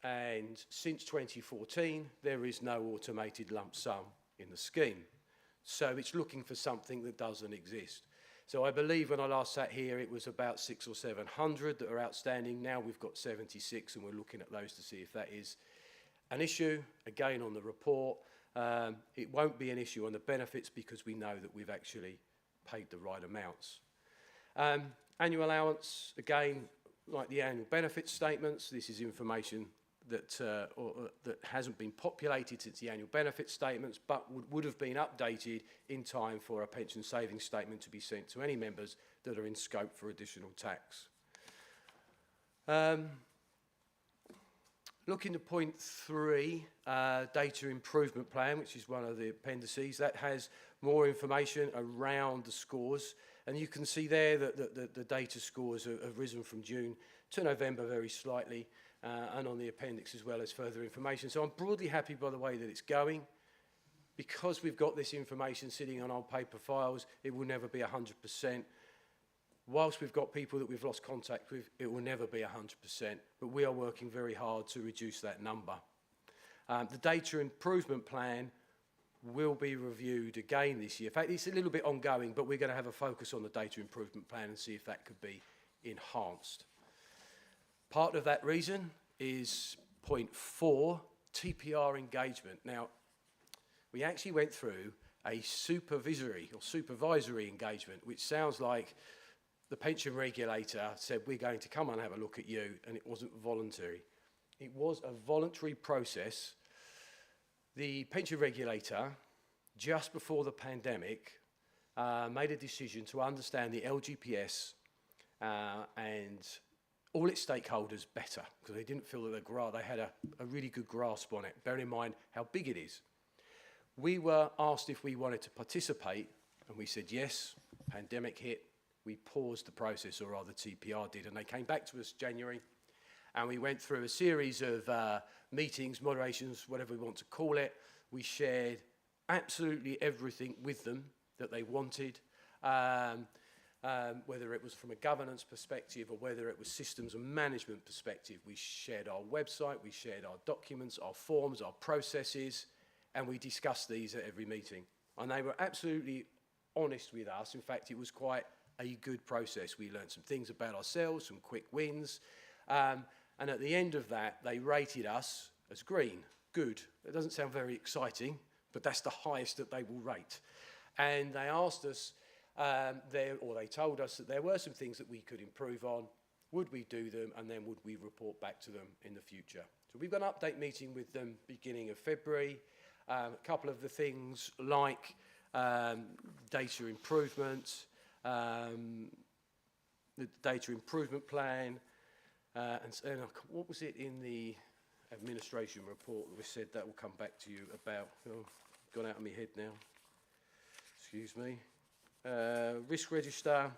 And since 2014, there is no automated lump sum in the scheme. So it's looking for something that doesn't exist. So I believe when I last sat here, it was about 600 or 700 that are outstanding. Now we've got 76, and we're looking at those to see if that is an issue. Again, on the report, it won't be an issue on the benefits because we know that we've actually paid the right amounts. Annual allowance, again, like the annual benefit statements, this is information that hasn't been populated since the annual benefit statements, but would have been updated in time for a pension savings statement to be sent to any members that are in scope for additional tax. Looking to point 3, data improvement plan, which is one of the appendices, that has more information around the scores. And you can see there that the data scores have risen from June to November very slightly, and on the appendix as well as further information. So I'm broadly happy by the way that it's going. Because we've got this information sitting on our paper files, it will never be 100%. Whilst we've got people that we've lost contact with, it will never be 100%, but we are working very hard to reduce that number. The data improvement plan will be reviewed again this year. In fact, it's a little bit ongoing, but we're going to have a focus on the data improvement plan and see if that could be enhanced. Part of that reason is point 4, TPR engagement. Now, we actually went through a supervisory engagement, which sounds like the pension regulator said, we're going to come and have a look at you, and it wasn't voluntary. It was a voluntary process. The pension regulator, just before the pandemic, made a decision to understand the LGPS and all its stakeholders better, because they didn't feel that they had a really good grasp on it, bearing in mind how big it is. We were asked if we wanted to participate, and we said yes. Pandemic hit, we paused the process, or rather TPR did, and they came back to us January, and we went through a series of meetings, moderations, whatever we want to call it. We shared absolutely everything with them that they wanted. whether it was from a governance perspective or whether it was systems and management perspective. We shared our website, we shared our documents, our forms, our processes, and we discussed these at every meeting. And they were absolutely honest with us. In fact, it was quite a good process. We learned some things about ourselves, some quick wins, and at the end of that, they rated us as green, good. It doesn't sound very exciting, but that's the highest that they will rate. And they asked us, they told us that there were some things that we could improve on. Would we do them, and then would we report back to them in the future? So we've got an update meeting with them beginning of February. A couple of the things like data improvement, the data improvement plan, and what was it in the administration report that we said that will come back to you about? Oh, gone out of my head now. Excuse me. Risk register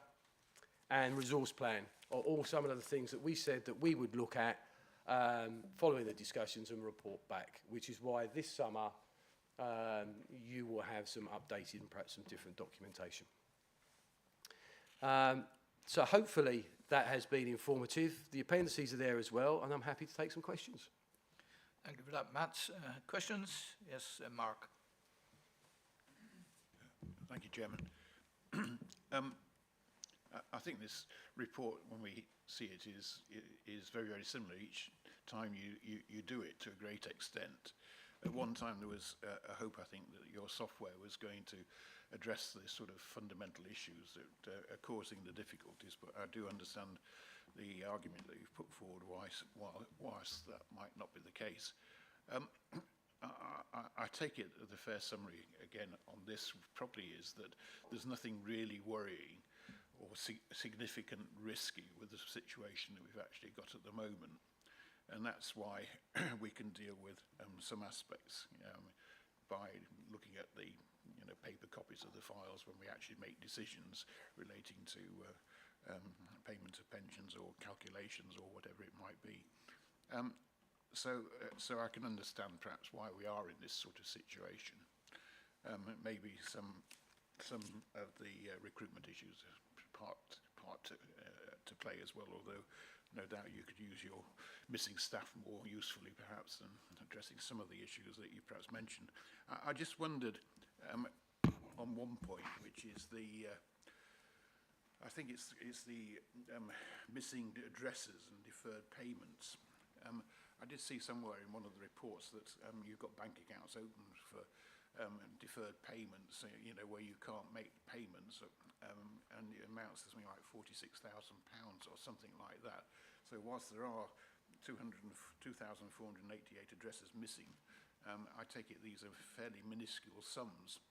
and resource plan are all some of the things that we said that we would look at following the discussions and report back, which is why this summer you will have some updated and perhaps some different documentation. So hopefully that has been informative. The appendices are there as well, and I'm happy to take some questions. Thank you for that, Matt. Questions? Yes, Mark. Thank you, Chairman. I think this report, when we see it, is very, very similar each time you do it to a great extent. At one time there was a hope, I think, that your software was going to address the sort of fundamental issues that are causing the difficulties, but I do understand the argument that you've put forward whilst that might not be the case. I take it the fair summary again on this probably is that there's nothing really worrying or significant risky with the situation that we've actually got at the moment, and that's why we can deal with some aspects by looking at the paper copies of the files when we actually make decisions relating to payment of pensions or calculations or whatever it might be. So I can understand perhaps why we are in this sort of situation. Maybe some of the recruitment issues are part to play as well, although no doubt you could use your missing staff more usefully perhaps than addressing some of the issues that you perhaps mentioned. I just wondered on one point, which is the I think it's the missing addresses and deferred payments. I did see somewhere in one of the reports that you've got bank accounts open for deferred payments, where you can't make payments, and it amounts to something like £46,000 or something like that. So whilst there are 2,488 addresses missing, I take it these are fairly minuscule sums,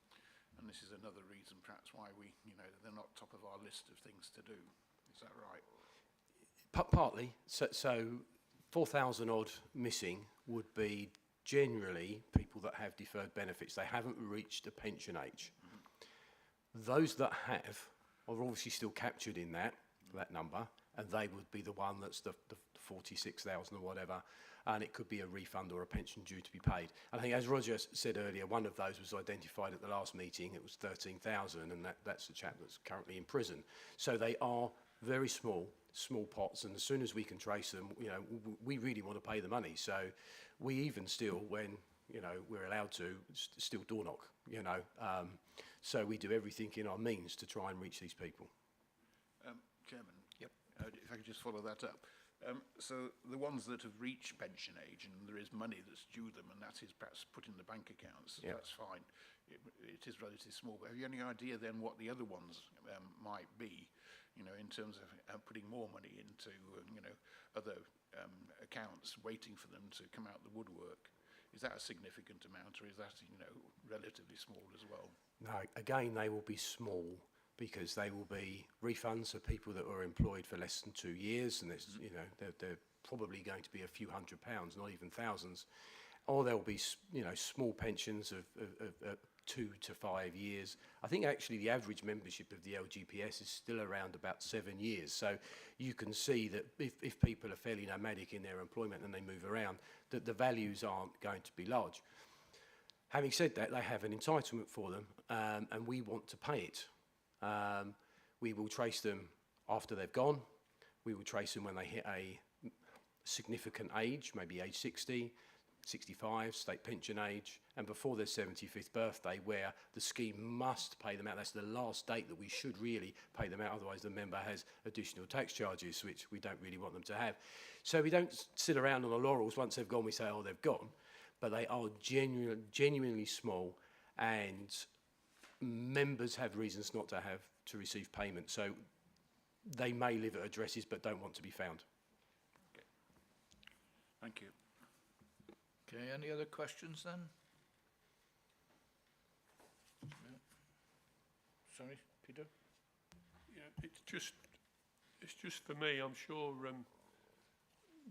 and this is another reason perhaps why they're not top of our list of things to do. Is that right? Partly. So 4,000 odd missing would be generally people that have deferred benefits. They haven't reached the pension age. Those that have are obviously still captured in that number, and they would be the one that's the 46,000 or whatever, and it could be a refund or a pension due to be paid. And I think, as Roger said earlier, one of those was identified at the last meeting. It was 13,000, and that's the chap that's currently in prison. So they are very small pots, and as soon as we can trace them, we really want to pay the money. So we even still, when we're allowed to, still door knock. So we do everything in our means to try and reach these people. Chairman. Yep. If I could just follow that up. So the ones that have reached pension age and there is money that's due them, and that is perhaps put in the bank accounts, yep, that's fine. It is relatively small. But have you any idea then what the other ones might be? In terms of putting more money into, other accounts, waiting for them to come out the woodwork. Is that a significant amount, or is that, relatively small as well? No, again, they will be small because they will be refunds for people that were employed for less than 2 years, and there's, they're probably going to be a few £100s, not even thousands. Or there'll be, small pensions of 2 to 5 years. I think actually the average membership of the LGPS is still around about 7 years. So you can see that if people are fairly nomadic in their employment and they move around, that the values aren't going to be large. Having said that, they have an entitlement for them, and we want to pay it. We will trace them after they've gone. We will trace them when they hit a significant age, maybe age 60, 65, state pension age, and before their 75th birthday, where the scheme must pay them out. That's the last date that we should really pay them out, otherwise the member has additional tax charges, which we don't really want them to have. So we don't sit around on the laurels. Once they've gone, we say, oh, they've gone. But they are genuinely small, and members have reasons not to receive payment. So they may live at addresses but don't want to be found. Okay. Thank you. Okay, any other questions then? Yeah. Sorry, Peter? Yeah, it's just for me, I'm sure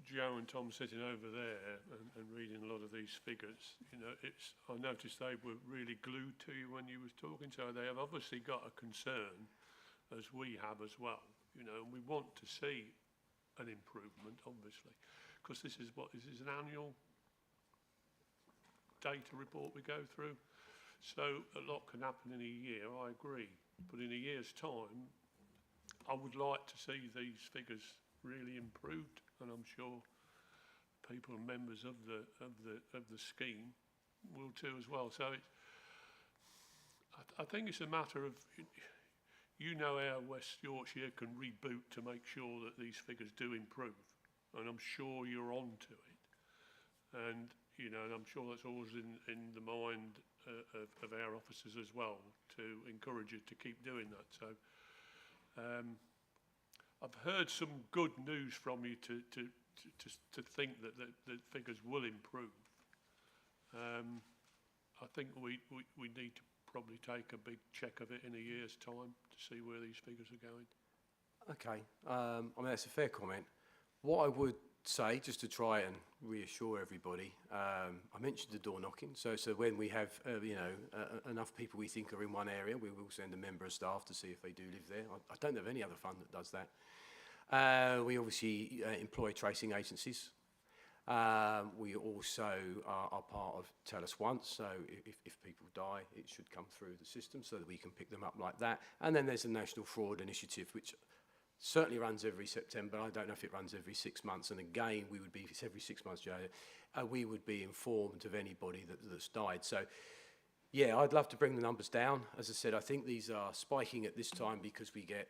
Joe and Tom sitting over there and reading a lot of these figures, you know, I noticed they were really glued to you when you was talking, so they have obviously got a concern, as we have as well, you know, and we want to see an improvement, obviously, because this is an annual data report we go through, so a lot can happen in a year, I agree, but in a year's time I would like to see these figures really improved, and I'm sure people and members of the scheme will too as well. So I think it's a matter of, you know, how West Yorkshire can reboot to make sure that these figures do improve, and I'm sure you're on to it, and you know, and I'm sure that's always in the mind of our officers as well, to encourage you to keep doing that. So I've heard some good news from you to think that the figures will improve. I think we need to probably take a big check of it in a year's time to see where these figures are going. Okay, I mean, that's a fair comment. What I would say, just to try and reassure everybody, I mentioned the door knocking. So when we have, enough people we think are in one area, we will send a member of staff to see if they do live there. I don't know of any other fund that does that. We obviously employ tracing agencies. We also are part of Tell Us Once, so if people die, it should come through the system so that we can pick them up like that. And then there's a National Fraud Initiative, which certainly runs every September. I don't know if it runs every 6 months. And again, if it's every 6 months, Joe, we would be informed of anybody that's died. So, yeah, I'd love to bring the numbers down. As I said, I think these are spiking at this time because we get,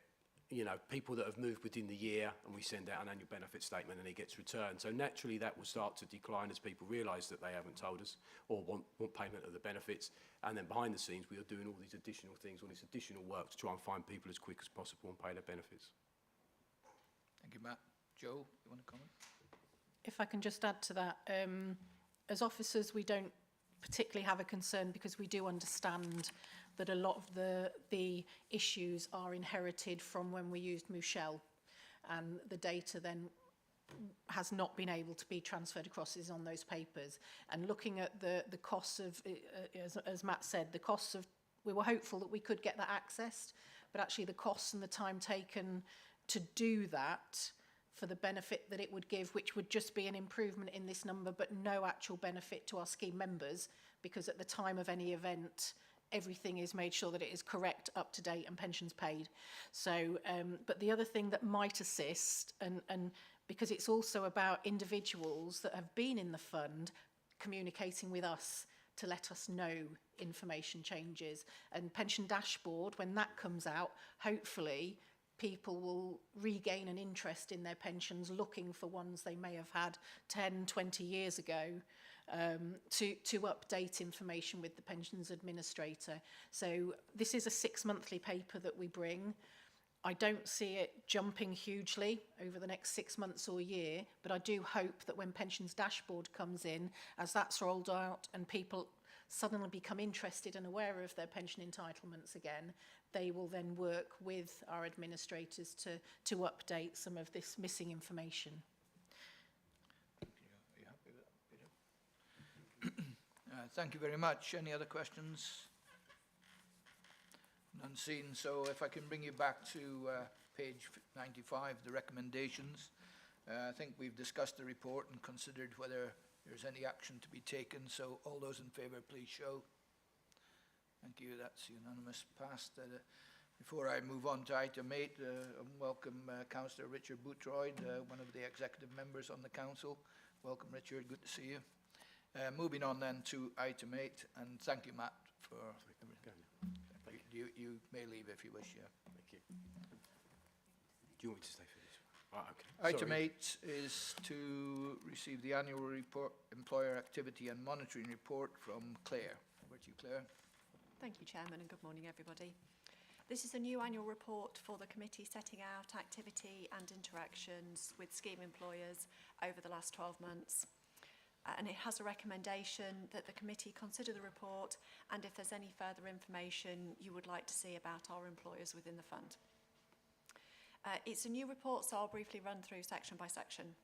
you know, people that have moved within the year, and we send out an annual benefit statement and it gets returned. So naturally that will start to decline as people realise that they haven't told us or want payment of the benefits. And then behind the scenes, we are doing all these additional things, all this additional work to try and find people as quick as possible and pay their benefits. Thank you, Matt. Joe, you want to comment? If I can just add to that, as officers, we don't particularly have a concern because we do understand that a lot of the issues are inherited from when we used Mouchel, and the data then has not been able to be transferred across is on those papers. And looking at the costs of, as Matt said, the costs of, we were hopeful that we could get that accessed, but actually the costs and the time taken to do that for the benefit that it would give, which would just be an improvement in this number, but no actual benefit to our scheme members, because at the time of any event, everything is made sure that it is correct, up to date, and pensions paid. So, but the other thing that might assist, and because it's also about individuals that have been in the fund communicating with us to let us know information changes, and pension dashboard, when that comes out, hopefully people will regain an interest in their pensions, looking for ones they may have had 10, 20 years ago, to update information with the pensions administrator. So this is a 6-monthly paper that we bring. I don't see it jumping hugely over the next 6 months or year, but I do hope that when pensions dashboard comes in, as that's rolled out and people suddenly become interested and aware of their pension entitlements again, they will then work with our administrators to update some of this missing information. Are you happy with that, Peter? Thank you very much. Any other questions? None seen. So if I can bring you back to page 95, the recommendations. I think we've discussed the report and considered whether there's any action to be taken. So all those in favour, please show. Thank you. That's unanimous. Passed. Before I move on to item 8, welcome Councillor Richard Boothroyd, one of the executive members on the council. Welcome, Richard. Good to see you. Moving on then to item 8, and thank you, Matt, for everything. You may leave if you wish. Yeah. Thank you. Do you want me to stay for this? Right, okay. Item Sorry. 8 is to receive the annual report, employer activity and monitoring report from Claire. Over to you, Claire. Thank you, Chairman, and good morning, everybody. This is a new annual report for the committee setting out activity and interactions with scheme employers over the last 12 months. And it has a recommendation that the committee consider the report and if there's any further information you would like to see about our employers within the fund. It's a new report, so I'll briefly run through section by section.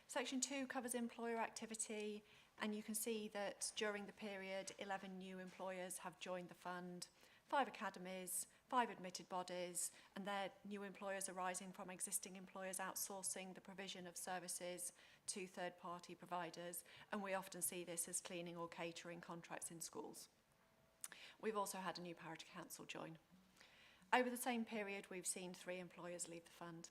Section 2 covers employer activity, and you can see that during the period 11 new employers have joined the fund, 5 academies, 5 admitted bodies, and they're new employers arising from existing employers outsourcing the provision of services to third-party providers, and we often see this as cleaning or catering contracts in schools. We've also had a new parish council join. Over the same period, we've seen 3 employers leave the fund.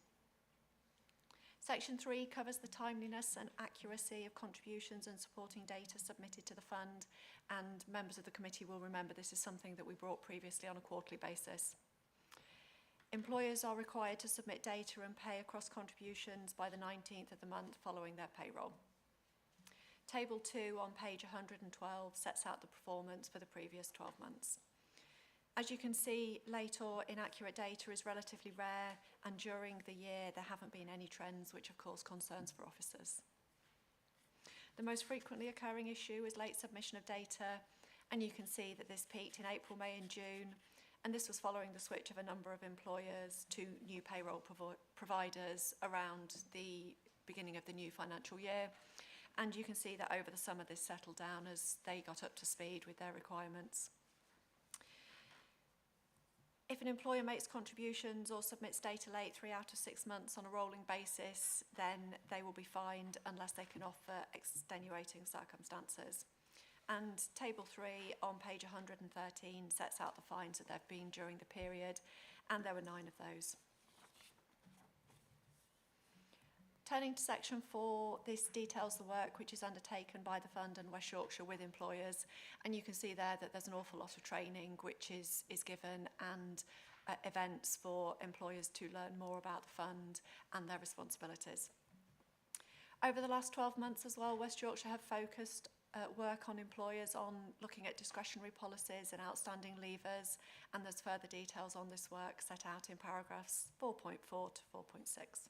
Section 3 covers the timeliness and accuracy of contributions and supporting data submitted to the fund, and members of the committee will remember this is something that we brought previously on a quarterly basis. Employers are required to submit data and pay across contributions by the 19th of the month following their payroll. Table 2 on page 112 sets out the performance for the previous 12 months. As you can see, late or inaccurate data is relatively rare, and during the year there haven't been any trends which have caused concerns for officers. The most frequently occurring issue is late submission of data, and you can see that this peaked in April, May and June, and this was following the switch of a number of employers to new payroll providers around the beginning of the new financial year. And you can see that over the summer this settled down as they got up to speed with their requirements. If an employer makes contributions or submits data late 3 out of 6 months on a rolling basis, then they will be fined unless they can offer extenuating circumstances. And table 3 on page 113 sets out the fines that there have been during the period, and there were 9 of those. Turning to section 4, this details the work which is undertaken by the fund and West Yorkshire with employers, and you can see there that there's an awful lot of training which is given and events for employers to learn more about the fund and their responsibilities. Over the last 12 months as well, West Yorkshire have focused work on employers on looking at discretionary policies and outstanding levers, and there's further details on this work set out in paragraphs 4.4 to 4.6.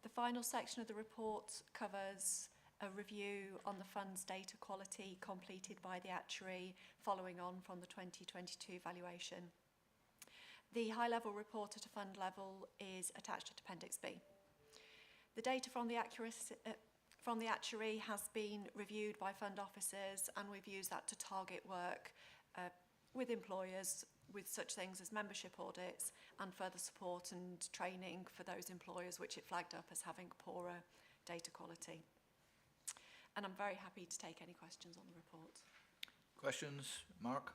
The final section of the report covers a review on the fund's data quality completed by the actuary following on from the 2022 valuation. The high-level report at a fund level is attached at Appendix B. The data from the actuary has been reviewed by fund officers, and we've used that to target work with employers with such things as membership audits and further support and training for those employers which it flagged up as having poorer data quality. And I'm very happy to take any questions on the report. Questions? Mark?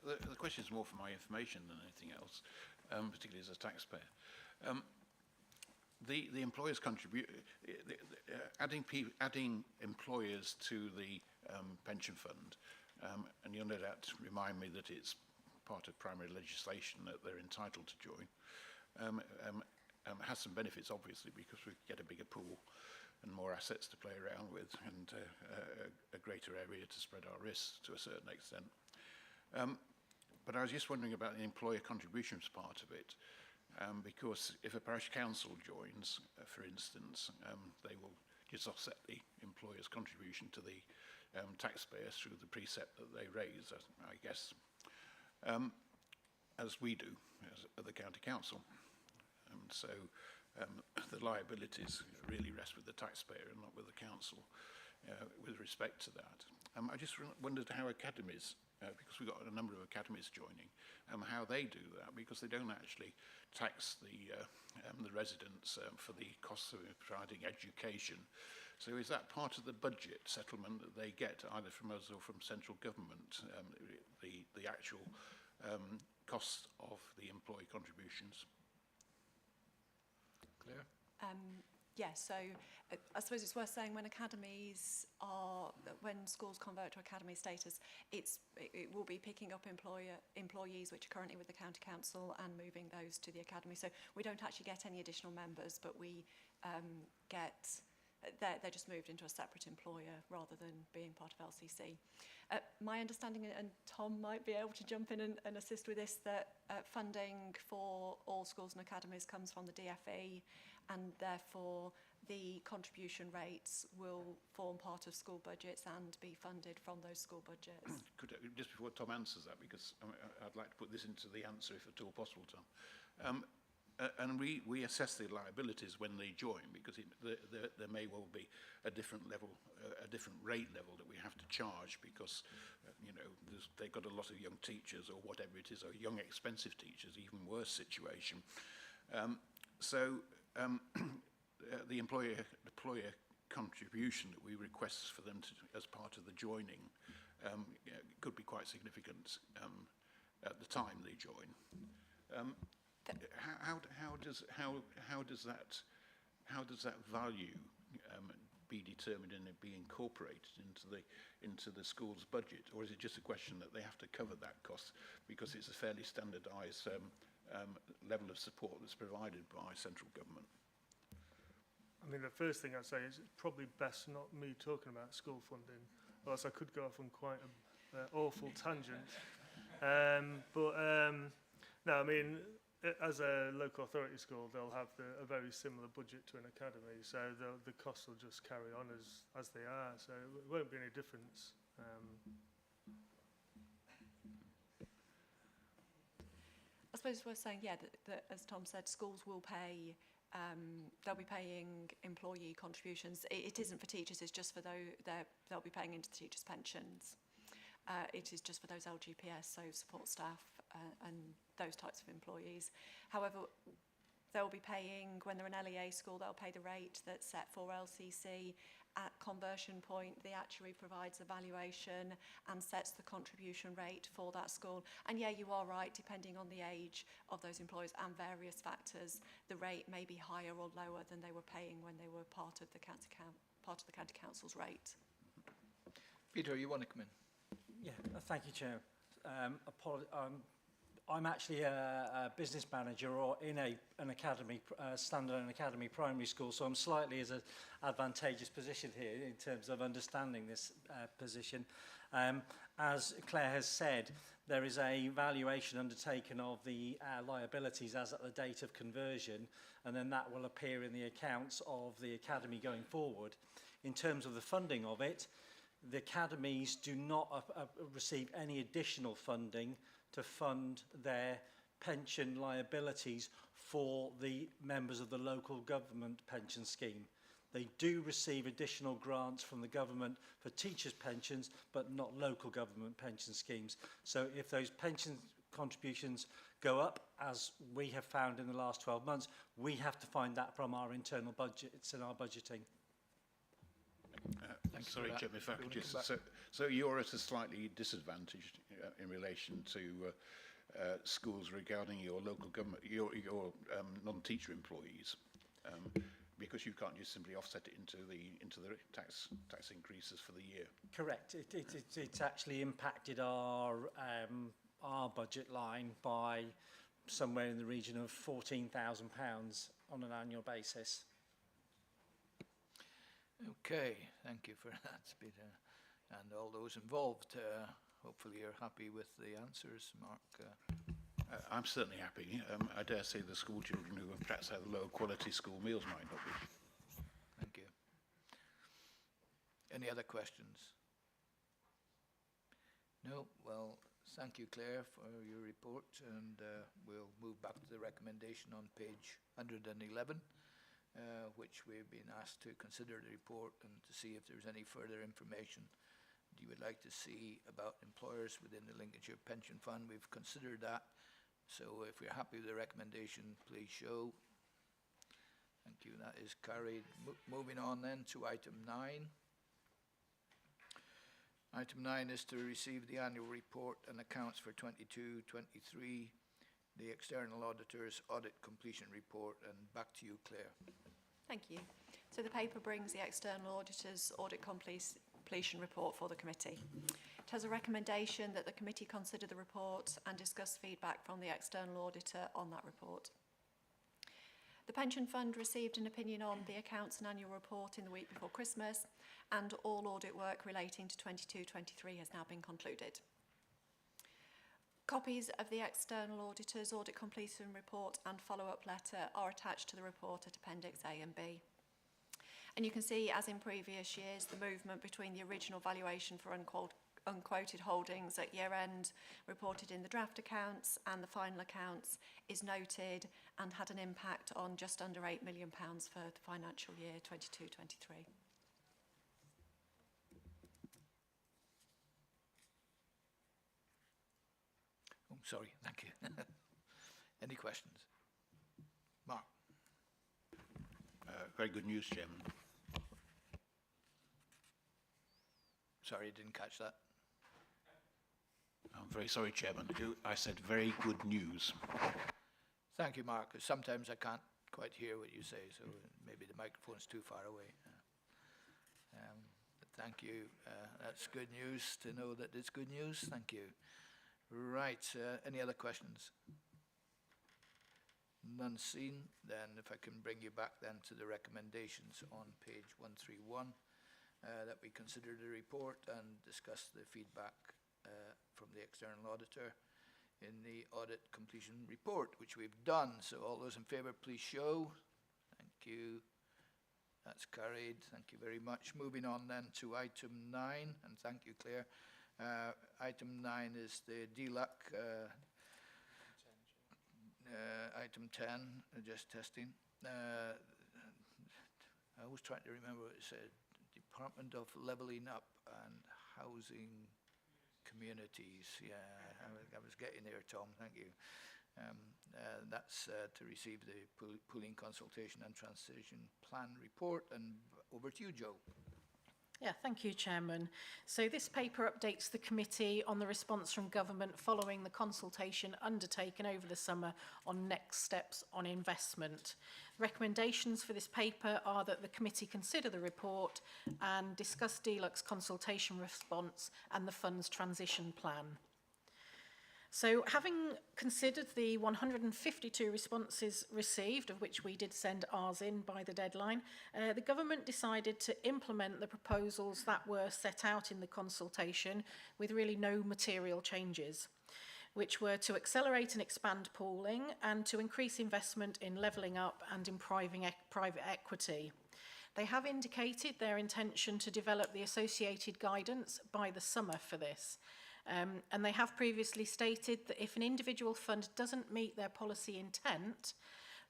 The question is more for my information than anything else, particularly as a taxpayer. The employers contribute, adding employers to the pension fund, and you'll no doubt remind me that it's part of primary legislation that they're entitled to join, has some benefits, obviously, because we get a bigger pool and more assets to play around with, and a greater area to spread our risks to a certain extent. But I was just wondering about the employer contributions part of it, because if a parish council joins, for instance, they will just offset the employer's contribution to the taxpayers through the precept that they raise, I guess, as we do as the county council. So the liabilities really rest with the taxpayer and not with the council with respect to that. I just wondered how academies, because we've got a number of academies joining, how they do that, because they don't actually tax the residents for the costs of providing education. So is that part of the budget settlement that they get, either from us or from central government, the actual costs of the employee contributions? Claire? Yes, so I suppose it's worth saying when schools convert to academy status, it will be picking up employees which are currently with the county council and moving those to the academy. So we don't actually get any additional members, but we they're just moved into a separate employer rather than being part of LCC. My understanding, and Tom might be able to jump in and assist with this, that funding for all schools and academies comes from the DFE, and therefore the contribution rates will form part of school budgets and be funded from those school budgets. Could I, just before Tom answers that, because I'd like to put this into the answer if at all possible, Tom. And we assess the liabilities when they join, because there may well be a different level, a different rate level that we have to charge, because you know, they've got a lot of young teachers or whatever it is, or young expensive teachers, even worse situation. The employer contribution that we request for them to, as part of the joining, could be quite significant at the time they join. How does that value be determined and be incorporated into the school's budget, or is it just a question that they have to cover that cost because it's a fairly standardised level of support that's provided by central government? I mean, the first thing I'd say is it's probably best not me talking about school funding, or else I could go off on quite an awful tangent. No, I mean, as a local authority school, they'll have a very similar budget to an academy, so the costs will just carry on as they are, so it won't be any difference. I suppose it's worth saying, yeah, that as Tom said, schools will pay, they'll be paying employee contributions. It isn't for teachers, it's just for they'll be paying into the teachers' pensions. It is just for those LGPS, so support staff and those types of employees. However, they'll be paying, when they're an LEA school, they'll pay the rate that's set for LCC. At conversion point, the actuary provides a valuation and sets the contribution rate for that school. And yeah, you are right, depending on the age of those employees and various factors, the rate may be higher or lower than they were paying when they were part of the county council's rate. Peter, you want to come in? Yeah, thank you, Chair. I'm actually a business manager or in an academy, standalone academy primary school, so I'm slightly as an advantageous position here in terms of understanding this position. As Claire has said, there is a valuation undertaken of the liabilities as at the date of conversion, and then that will appear in the accounts of the academy going forward. In terms of the funding of it, the academies do not receive any additional funding to fund their pension liabilities for the members of the local government pension scheme. They do receive additional grants from the government for teachers' pensions, but not local government pension schemes. So if those pension contributions go up, as we have found in the last 12 months, we have to find that from our internal budgets and our budgeting. Sorry, Jim, if I could just... So you're at a slightly disadvantaged in relation to schools regarding your local government, your non-teacher employees, because you can't just simply offset it into the tax increases for the year. Correct. It's actually impacted our budget line by somewhere in the region of £14,000 on an annual basis. Okay, thank you for that, Peter. And all those involved, hopefully you're happy with the answers, Mark. I'm certainly happy. I dare say the school children who have perhaps had lower quality school meals might not be. Thank you. Any other questions? No? Well, thank you, Claire, for your report, and we'll move back to the recommendation on page 111. Which we've been asked to consider the report and to see if there's any further information you would like to see about employers within the Lincolnshire Pension Fund. We've considered that, so if you're happy with the recommendation, please show. Thank you, that is carried. Moving on then to item 9. Item 9 is to receive the annual report and accounts for 22-23, the external auditor's audit completion report, and back to you, Claire. Thank you. So the paper brings the external auditor's audit completion report for the committee. It has a recommendation that the committee consider the report and discuss feedback from the external auditor on that report. The pension fund received an opinion on the accounts and annual report in the week before Christmas, and all audit work relating to 22-23 has now been concluded. Copies of the external auditor's audit completion report and follow-up letter are attached to the report at Appendix A and B. And you can see, as in previous years, the movement between the original valuation for unquoted holdings at year-end reported in the draft accounts and the final accounts is noted and had an impact on just under £8 million for the financial year 22-23. Oh, sorry, thank you. Any questions? Mark? Very good news, Chairman. Sorry, I didn't catch that. I'm very sorry, Chairman. I said very good news. Thank you, Mark. Sometimes I can't quite hear what you say, so maybe the microphone's too far away. But thank you. That's good news to know that it's good news. Thank you. Right. Any other questions? None seen. Then if I can bring you back then to the recommendations on page 131, that we consider the report and discuss the feedback from the external auditor in the audit completion report, which we've done. So all those in favour, please show. Thank you. That's carried. Thank you very much. Moving on then to item 9, and thank you, Claire. Item 9 is the DLUC. Item 10, just testing. I was trying to remember what it said. Department of Levelling Up and Housing Communities. Yeah, I was getting there, Tom. Thank you. That's to receive the pooling consultation and transition plan report. And over to you, Joe. Yeah, thank you, Chairman. So this paper updates the committee on the response from government following the consultation undertaken over the summer on next steps on investment. Recommendations for this paper are that the committee consider the report and discuss DLUC's consultation response and the fund's transition plan. So having considered the 152 responses received, of which we did send ours in by the deadline, the government decided to implement the proposals that were set out in the consultation with really no material changes, which were to accelerate and expand pooling and to increase investment in levelling up and in private equity. They have indicated their intention to develop the associated guidance by the summer for this. And they have previously stated that if an individual fund doesn't meet their policy intent,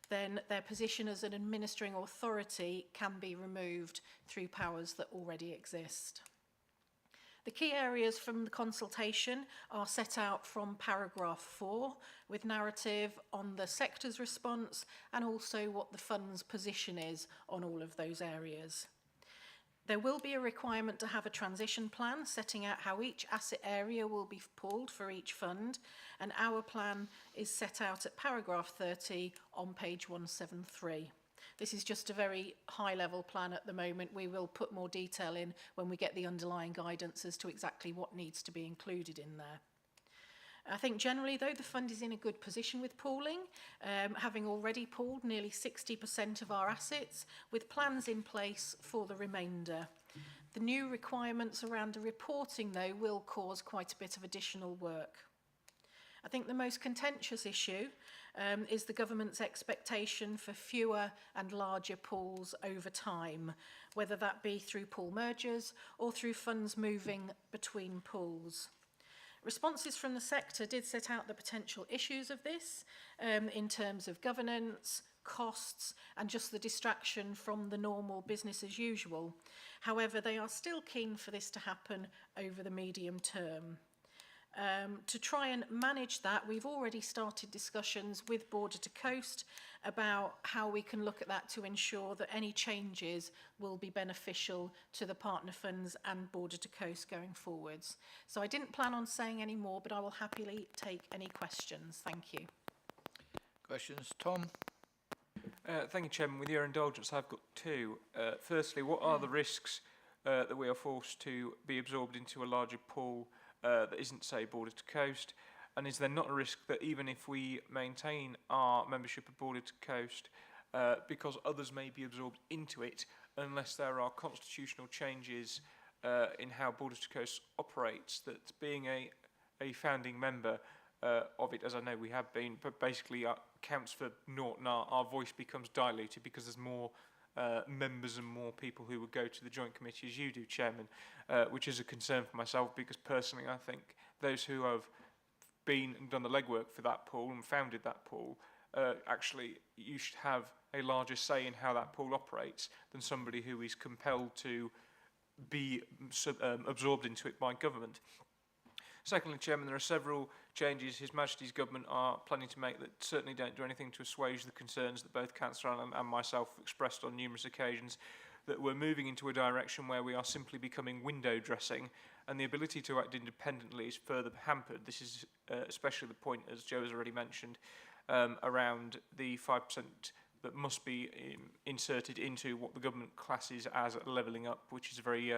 then their position as an administering authority can be removed through powers that already exist. The key areas from the consultation are set out from paragraph 4, with narrative on the sector's response and also what the fund's position is on all of those areas. There will be a requirement to have a transition plan setting out how each asset area will be pooled for each fund, and our plan is set out at paragraph 30 on page 173. This is just a very high-level plan at the moment. We will put more detail in when we get the underlying guidance as to exactly what needs to be included in there. I think generally, though, the fund is in a good position with pooling, having already pooled nearly 60% of our assets, with plans in place for the remainder. The new requirements around the reporting, though, will cause quite a bit of additional work. I think the most contentious issue is the government's expectation for fewer and larger pools over time, whether that be through pool mergers or through funds moving between pools. Responses from the sector did set out the potential issues of this in terms of governance, costs, and just the distraction from the normal business as usual. However, they are still keen for this to happen over the medium term. To try and manage that, we've already started discussions with Border to Coast about how we can look at that to ensure that any changes will be beneficial to the partner funds and Border to Coast going forwards. So I didn't plan on saying any more, but I will happily take any questions. Thank you. Questions? Tom? Thank you, Chairman. With your indulgence, I've got two. Firstly, what are the risks that we are forced to be absorbed into a larger pool that isn't, say, Border to Coast? And is there not a risk that even if we maintain our membership of Border to Coast, because others may be absorbed into it, unless there are constitutional changes in how Border to Coast operates, that being a founding member of it, as I know we have been, but basically counts for naught, and our voice becomes diluted because there's more members and more people who would go to the joint committee as you do, Chairman, which is a concern for myself, because personally I think those who have been and done the legwork for that pool and founded that pool, actually you should have a larger say in how that pool operates than somebody who is compelled to be absorbed into it by government. Secondly, Chairman, there are several changes His Majesty's Government are planning to make that certainly don't do anything to assuage the concerns that both Councillor Allen and myself have expressed on numerous occasions, that we're moving into a direction where we are simply becoming window dressing, and the ability to act independently is further hampered. This is especially the point, as Joe has already mentioned, around the 5% that must be inserted into what the government classes as levelling up, which is a very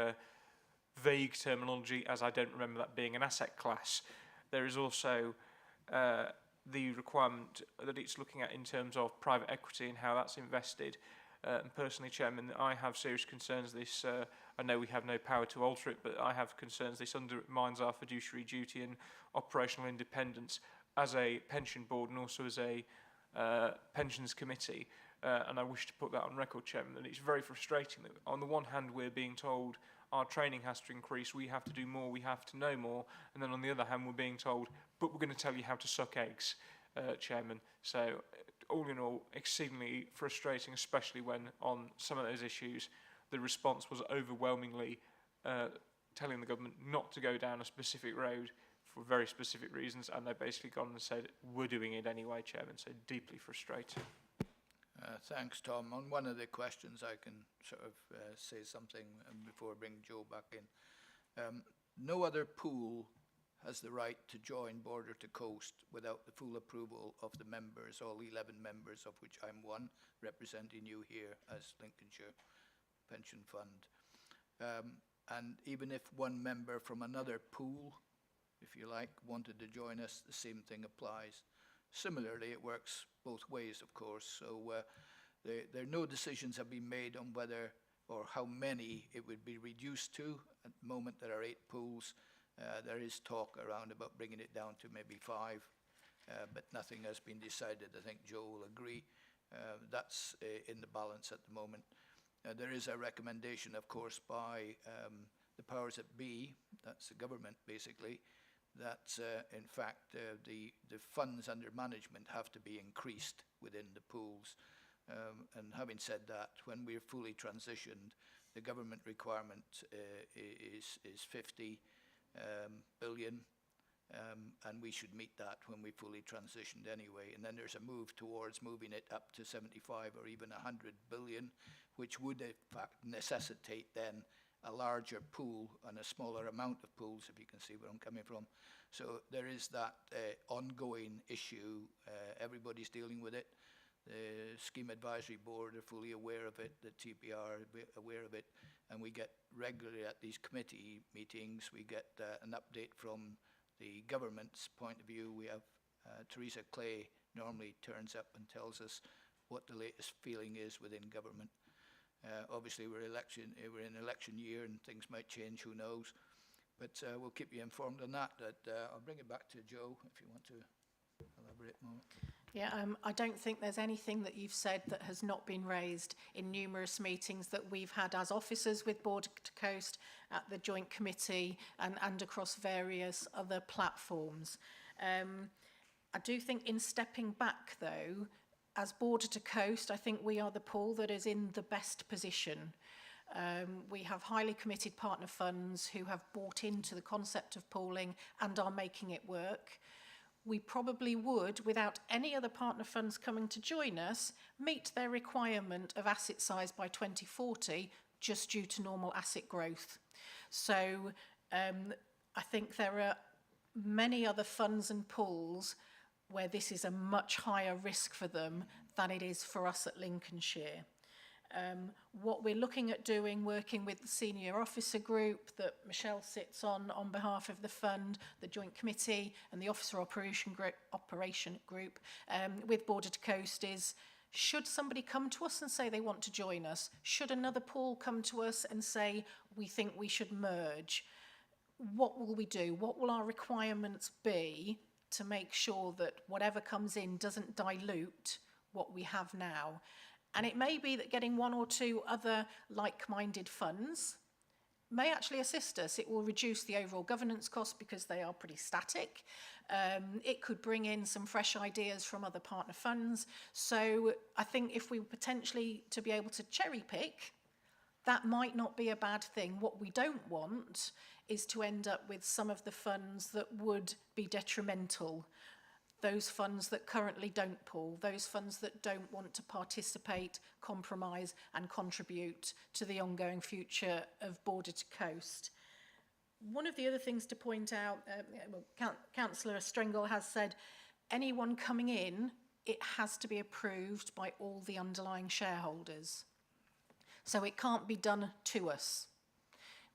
vague terminology, as I don't remember that being an asset class. There is also the requirement that it's looking at in terms of private equity and how that's invested. And personally, Chairman, I have serious concerns this, I know we have no power to alter it, but I have concerns this undermines our fiduciary duty and operational independence as a pension board and also as a pensions committee. And I wish to put that on record, Chairman, that it's very frustrating that on the one hand we're being told our training has to increase, we have to do more, we have to know more, and then on the other hand we're being told, but we're going to tell you how to suck eggs, Chairman. So all in all, exceedingly frustrating, especially when on some of those issues the response was overwhelmingly telling the government not to go down a specific road for very specific reasons, and they've basically gone and said, we're doing it anyway, Chairman, so deeply frustrating. Thanks, Tom. On one of the questions, I can sort of say something before I bring Joe back in. No other pool has the right to join Border to Coast without the full approval of the members, all 11 members, of which I'm one, representing you here as Lincolnshire Pension Fund. And even if one member from another pool, if you like, wanted to join us, the same thing applies. Similarly, it works both ways, of course, so there no decisions have been made on whether or how many it would be reduced to. At the moment, there are 8 pools. There is talk around about bringing it down to maybe 5, but nothing has been decided. I think Joe will agree. That's in the balance at the moment. There is a recommendation, of course, by the powers that be, that's the government basically, that in fact the funds under management have to be increased within the pools. And having said that, when we're fully transitioned, the government requirement is 50 billion, and we should meet that when we fully transitioned anyway. And then there's a move towards moving it up to 75 or even 100 billion, which would in fact necessitate then a larger pool and a smaller amount of pools, if you can see where I'm coming from. So there is that ongoing issue. Everybody's dealing with it. The Scheme Advisory Board are fully aware of it, the TPR are aware of it, and we get regularly at these committee meetings, we get an update from the government's point of view. We have Theresa Clay normally turns up and tells us what the latest feeling is within government. Obviously we're in election year and things might change, who knows, but we'll keep you informed on that. I'll bring it back to Joe if you want to elaborate more. Yeah, I don't think there's anything that you've said that has not been raised in numerous meetings that we've had as officers with Border to Coast, at the Joint Committee and across various other platforms. I do think in stepping back though, as Border to Coast, I think we are the pool that is in the best position. We have highly committed partner funds who have bought into the concept of pooling and are making it work. We probably would, without any other partner funds coming to join us, meet their requirement of asset size by 2040 just due to normal asset growth. So I think there are many other funds and pools where this is a much higher risk for them than it is for us at Lincolnshire. What we're looking at doing, working with the senior officer group that Michelle sits on behalf of the fund, the joint committee and the officer operation group with Border to Coast is, should somebody come to us and say they want to join us? Should another pool come to us and say we think we should merge? What will we do? What will our requirements be to make sure that whatever comes in doesn't dilute what we have now? And it may be that getting one or two other like-minded funds may actually assist us. It will reduce the overall governance cost because they are pretty static. It could bring in some fresh ideas from other partner funds. So I think if we were potentially to be able to cherry pick, that might not be a bad thing. What we don't want is to end up with some of the funds that would be detrimental. Those funds that currently don't pool, those funds that don't want to participate, compromise and contribute to the ongoing future of Border to Coast. One of the other things to point out, Councillor Stringle has said, anyone coming in, it has to be approved by all the underlying shareholders. So it can't be done to us.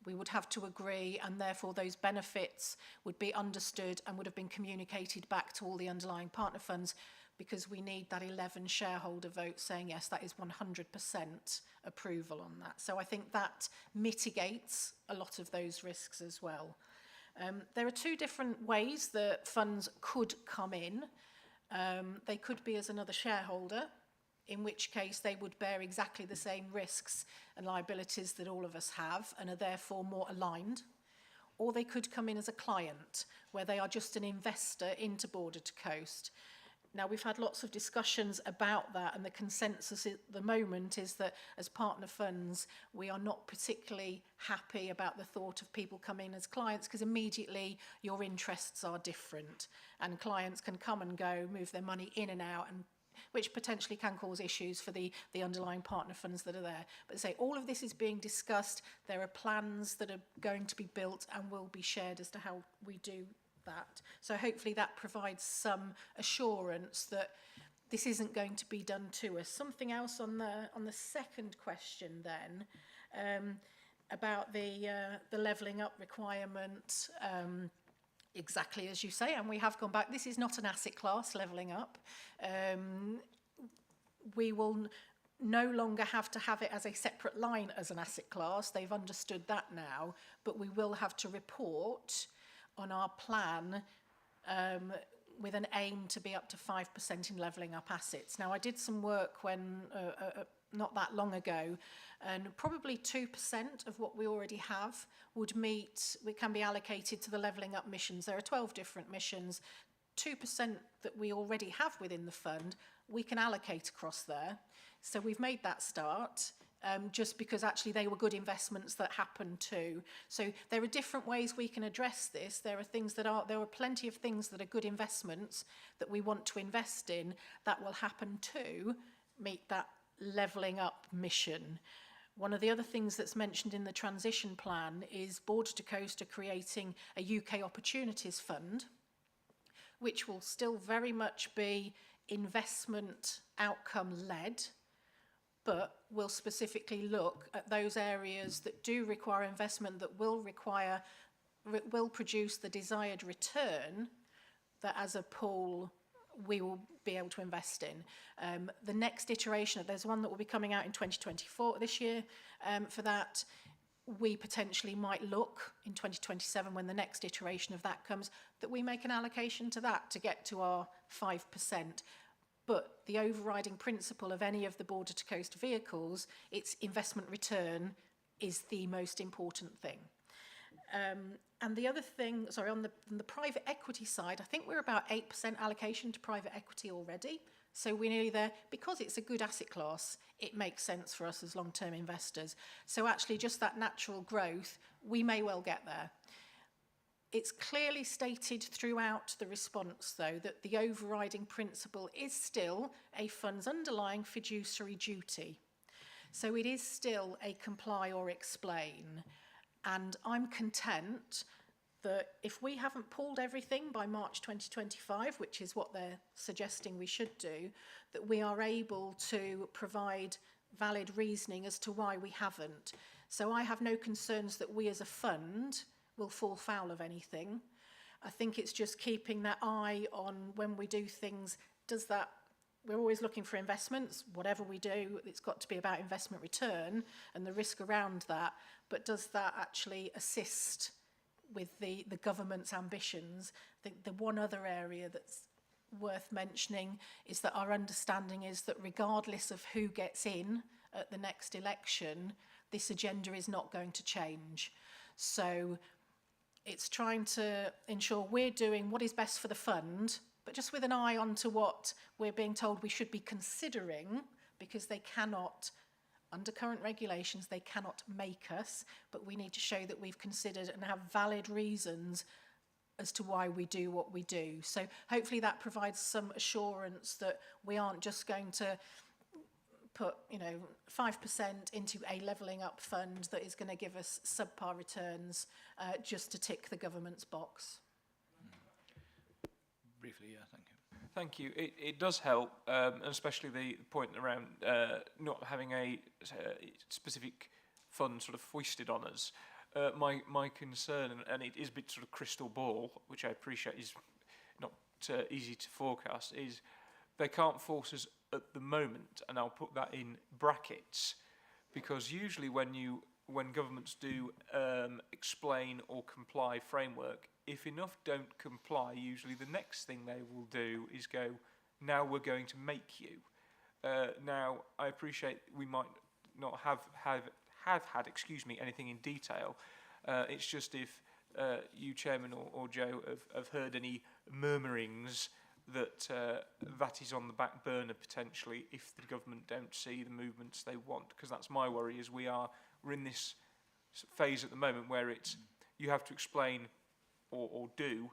We would have to agree, and therefore those benefits would be understood and would have been communicated back to all the underlying partner funds, because we need that 11 shareholder vote saying yes, that is 100% approval on that. So I think that mitigates a lot of those risks as well. There are two different ways that funds could come in. They could be as another shareholder, in which case they would bear exactly the same risks and liabilities that all of us have and are therefore more aligned. Or they could come in as a client, where they are just an investor into Border to Coast. Now, we've had lots of discussions about that, and the consensus at the moment is that as partner funds, we are not particularly happy about the thought of people coming as clients, because immediately your interests are different, and clients can come and go, move their money in and out, and which potentially can cause issues for the underlying partner funds that are there. But say all of this is being discussed. There are plans that are going to be built and will be shared as to how we do that. So hopefully that provides some assurance that this isn't going to be done to us. Something else on the second question then, about the levelling up requirement. Exactly as you say, and we have gone back. This is not an asset class, levelling up. We will no longer have to have it as a separate line as an asset class. They've understood that now, but we will have to report on our plan with an aim to be up to 5% in levelling up assets. Now, I did some work when not that long ago, and probably 2% of what we already have would can be allocated to the levelling up missions. There are 12 different missions. 2% that we already have within the fund, we can allocate across there. So we've made that start, just because actually they were good investments that happened too. So there are different ways we can address this. There are plenty of things that are good investments that we want to invest in that will happen to meet that levelling up mission. One of the other things that's mentioned in the transition plan is Border to Coast are creating a UK Opportunities Fund, which will still very much be investment outcome led, but will specifically look at those areas that do require investment, that will produce the desired return that as a pool we will be able to invest in. The next iteration, there's one that will be coming out in 2024 this year. For that, we potentially might look in 2027 when the next iteration of that comes, that we make an allocation to that to get to our 5%. But the overriding principle of any of the Border to Coast vehicles, its investment return is the most important thing. And the other thing, sorry, on the private equity side, I think we're about 8% allocation to private equity already So we're nearly there. Because it's a good asset class, it makes sense for us as long-term investors. So actually just that natural growth, we may well get there. It's clearly stated throughout the response, though, that the overriding principle is still a fund's underlying fiduciary duty. So it is still a comply or explain. And I'm content that if we haven't pulled everything by March 2025, which is what they're suggesting we should do, that we are able to provide valid reasoning as to why we haven't. So I have no concerns that we as a fund will fall foul of anything. I think it's just keeping that eye on when we do things, does that, we're always looking for investments, whatever we do, it's got to be about investment return and the risk around that, but does that actually assist with the government's ambitions? I think the one other area that's worth mentioning is that our understanding is that regardless of who gets in at the next election, this agenda is not going to change. So it's trying to ensure we're doing what is best for the fund, but just with an eye on to what we're being told we should be considering, because they cannot, under current regulations, they cannot make us, but we need to show that we've considered and have valid reasons as to why we do what we do. So hopefully that provides some assurance that we aren't just going to put, 5% into a levelling up fund that is going to give us subpar returns just to tick the government's box. Briefly, yeah, thank you. Thank you. It does help, and especially the point around not having a specific fund sort of foisted on us. My concern, and it is a bit sort of crystal ball, which I appreciate is not easy to forecast, is they can't force us at the moment, and I'll put that in brackets, because usually when governments do explain or comply framework, if enough don't comply, usually the next thing they will do is go, now we're going to make you. Now, I appreciate we might not have had, anything in detail. It's just if you, Chairman or Joe, have heard any murmurings that that is on the back burner potentially if the government don't see the movements they want, because that's my worry, is we're in this phase at the moment where it's you have to explain or do,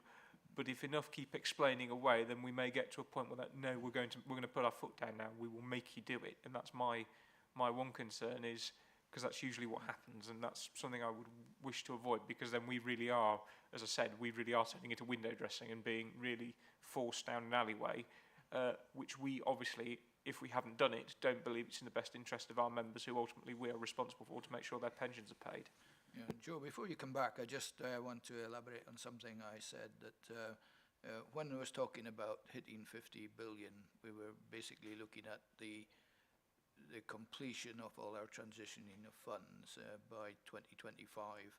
but if enough keep explaining away, then we may get to a point where no, we're going to put our foot down now, we will make you do it. And that's my one concern, is because that's usually what happens, and that's something I would wish to avoid, because then we really are, as I said, we really are turning into window dressing and being really forced down an alleyway, which we obviously, if we haven't done it, don't believe it's in the best interest of our members, who ultimately we are responsible for, to make sure their pensions are paid. Yeah, Joe, before you come back, I just want to elaborate on something I said, that when I was talking about hitting 50 billion, we were basically looking at the completion of all our transitioning of funds by 2025.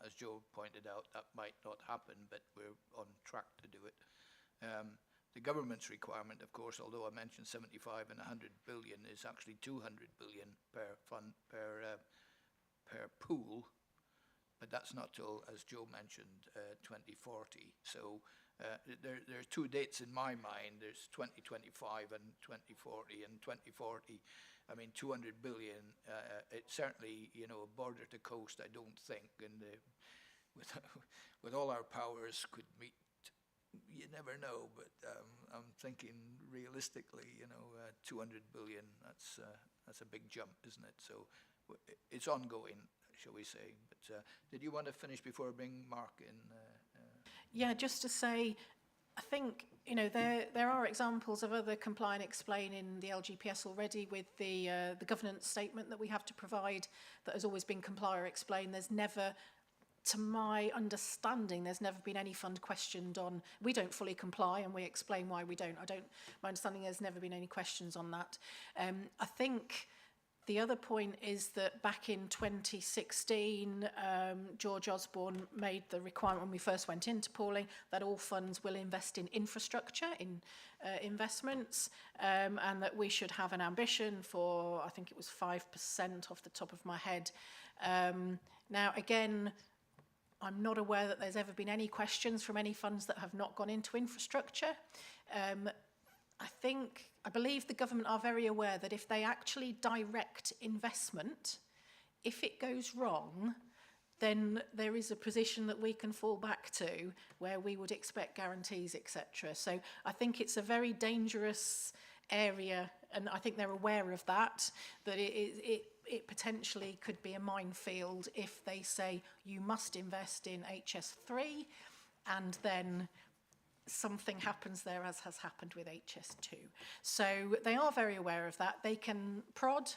As Joe pointed out, that might not happen, but we're on track to do it. The government's requirement, of course, although I mentioned 75 and 100 billion, is actually 200 billion per fund, per pool, but that's not till, as Joe mentioned, 2040. So there are two dates in my mind. There's 2025 and 2040. And 2040, I mean, 200 billion, it's certainly, border to coast, I don't think, and with all our powers could meet. You never know, but I'm thinking realistically, 200 billion, that's a big jump, isn't it? So it's ongoing, shall we say. But did you want to finish before I bring Mark in? Yeah, just to say, I think, there are examples of other comply and explain in the LGPS already, with the governance statement that we have to provide that has always been comply or explain. There's never, to my understanding, there's never been any fund questioned on, we don't fully comply and we explain why we don't. My understanding, there's never been any questions on that. I think the other point is that back in 2016, George Osborne made the requirement when we first went into pooling that all funds will invest in infrastructure, in investments, and that we should have an ambition for, I think it was 5% off the top of my head. Now, again, I'm not aware that there's ever been any questions from any funds that have not gone into infrastructure. I believe the government are very aware that if they actually direct investment, if it goes wrong, then there is a position that we can fall back to where we would expect guarantees, etc. So I think it's a very dangerous area, and I think they're aware of that it potentially could be a minefield if they say you must invest in HS3 and then something happens there, as has happened with HS2. So they are very aware of that. They can prod,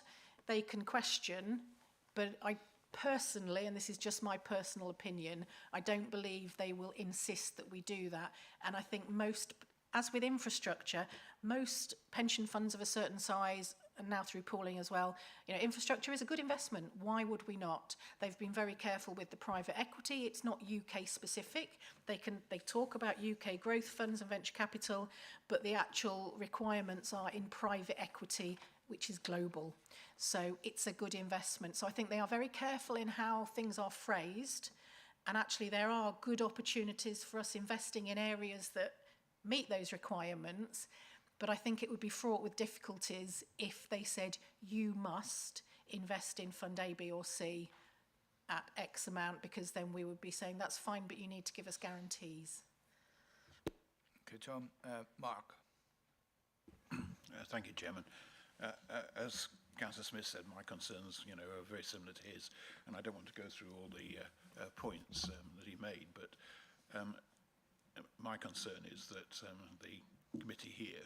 they can question, but I personally, and this is just my personal opinion, I don't believe they will insist that we do that. And I think most, as with infrastructure, most pension funds of a certain size, and now through pooling as well, infrastructure is a good investment. Why would we not? They've been very careful with the private equity. It's not UK specific. They talk about UK growth funds and venture capital, but the actual requirements are in private equity, which is global. So it's a good investment. So I think they are very careful in how things are phrased. And actually there are good opportunities for us investing in areas that meet those requirements. But I think it would be fraught with difficulties if they said you must invest in fund A, B or C at X amount, because then we would be saying that's fine, but you need to give us guarantees. Okay, Tom. Mark. Thank you, Chairman. As Councillor Smith said, my concerns, are very similar to his, and I don't want to go through all the points that he made, but my concern is that the committee here,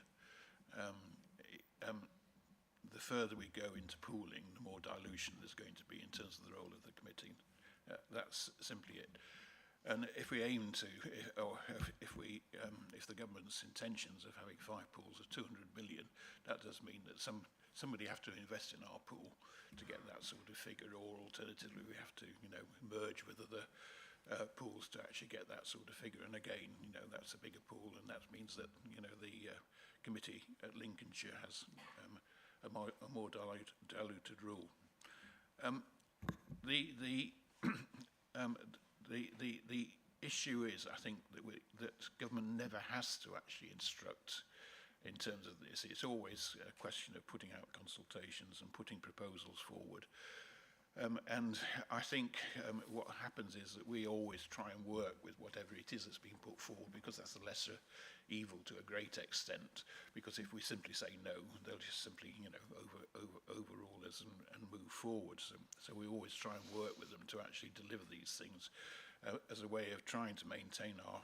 the further we go into pooling, the more dilution there's going to be in terms of the role of the committee. That's simply it. And if we aim to, if the government's intentions of having 5 pools of 200 million, that does mean that somebody have to invest in our pool to get that sort of figure, or alternatively we have to, merge with other pools to actually get that sort of figure. And again, that's a bigger pool, and that means that, the committee at Lincolnshire has a more diluted rule. The issue is, I think, that government never has to actually instruct in terms of this. It's always a question of putting out consultations and putting proposals forward. And I think what happens is that we always try and work with whatever it is that's being put forward, because that's the lesser evil to a great extent. Because if we simply say no, they'll just simply, overrule us and move forward. So we always try and work with them to actually deliver these things as a way of trying to maintain our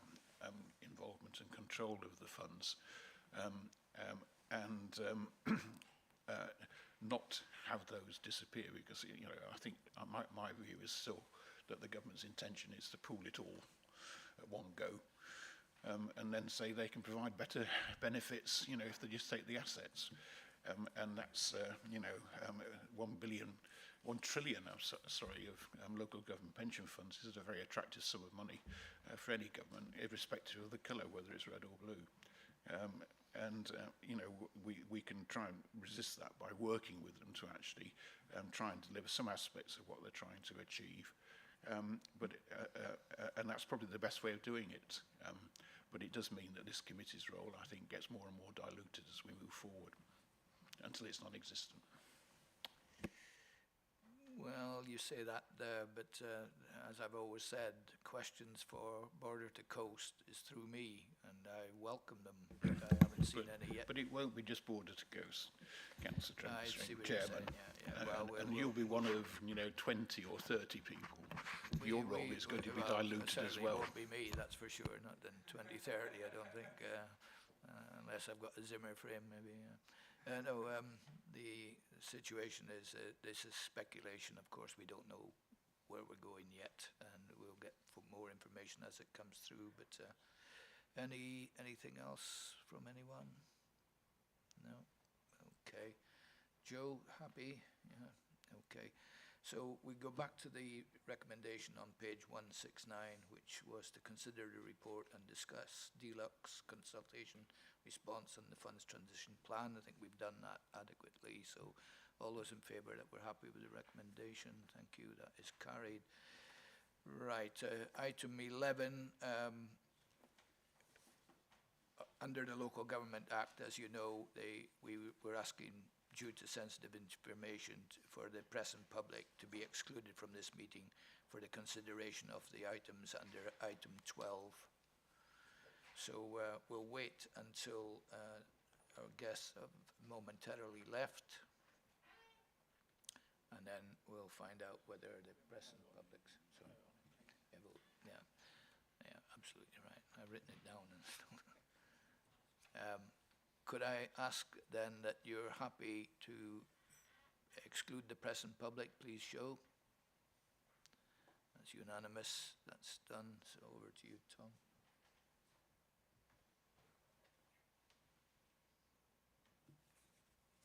involvement and control of the funds, not have those disappear, because I think my view is still that the government's intention is to pool it all at one go, and then say they can provide better benefits, if they just take the assets, and that's 1 trillion of local government pension funds is a very attractive sum of money for any government, irrespective of the colour, whether it's red or blue. We can try and resist that by working with them to actually try and deliver some aspects of what they're trying to achieve. And that's probably the best way of doing it. But it does mean that this committee's role, I think, gets more and more diluted as we move forward, until it's non-existent. Well, you say that there, but as I've always said, questions for Border to Coast is through me, and I welcome them, but I haven't seen any yet. But it won't be just Border to Coast, Councillor Trent, I see what Chairman. You're saying, And you'll be one of 20 or 30 people. Your role is going to be diluted as well. It won't be me, that's for sure. Not in 2030, I don't think, unless I've got a Zimmer frame, maybe. The situation is this is speculation. Of course, we don't know where we're going yet, and we'll get more information as it comes through. But anything else from anyone? No. Okay. Joe, happy? Yeah. Okay. So we go back to the recommendation on page 169, which was to consider the report and discuss deluxe consultation response on the funds transition plan. I think we've done that adequately. So all those in favour that we're happy with the recommendation, thank you, that is carried. Right, item 11, under the Local Government Act, as you know, we were asking, due to sensitive information, for the press and public to be excluded from this meeting for the consideration of the items under item 12. So we'll wait until our guests have momentarily left, and then we'll find out whether the press and public. So, yeah, absolutely right. I've written it down. And could I ask then that you're happy to exclude the press and public? Please show. That's unanimous. That's done. So over to you, Tom.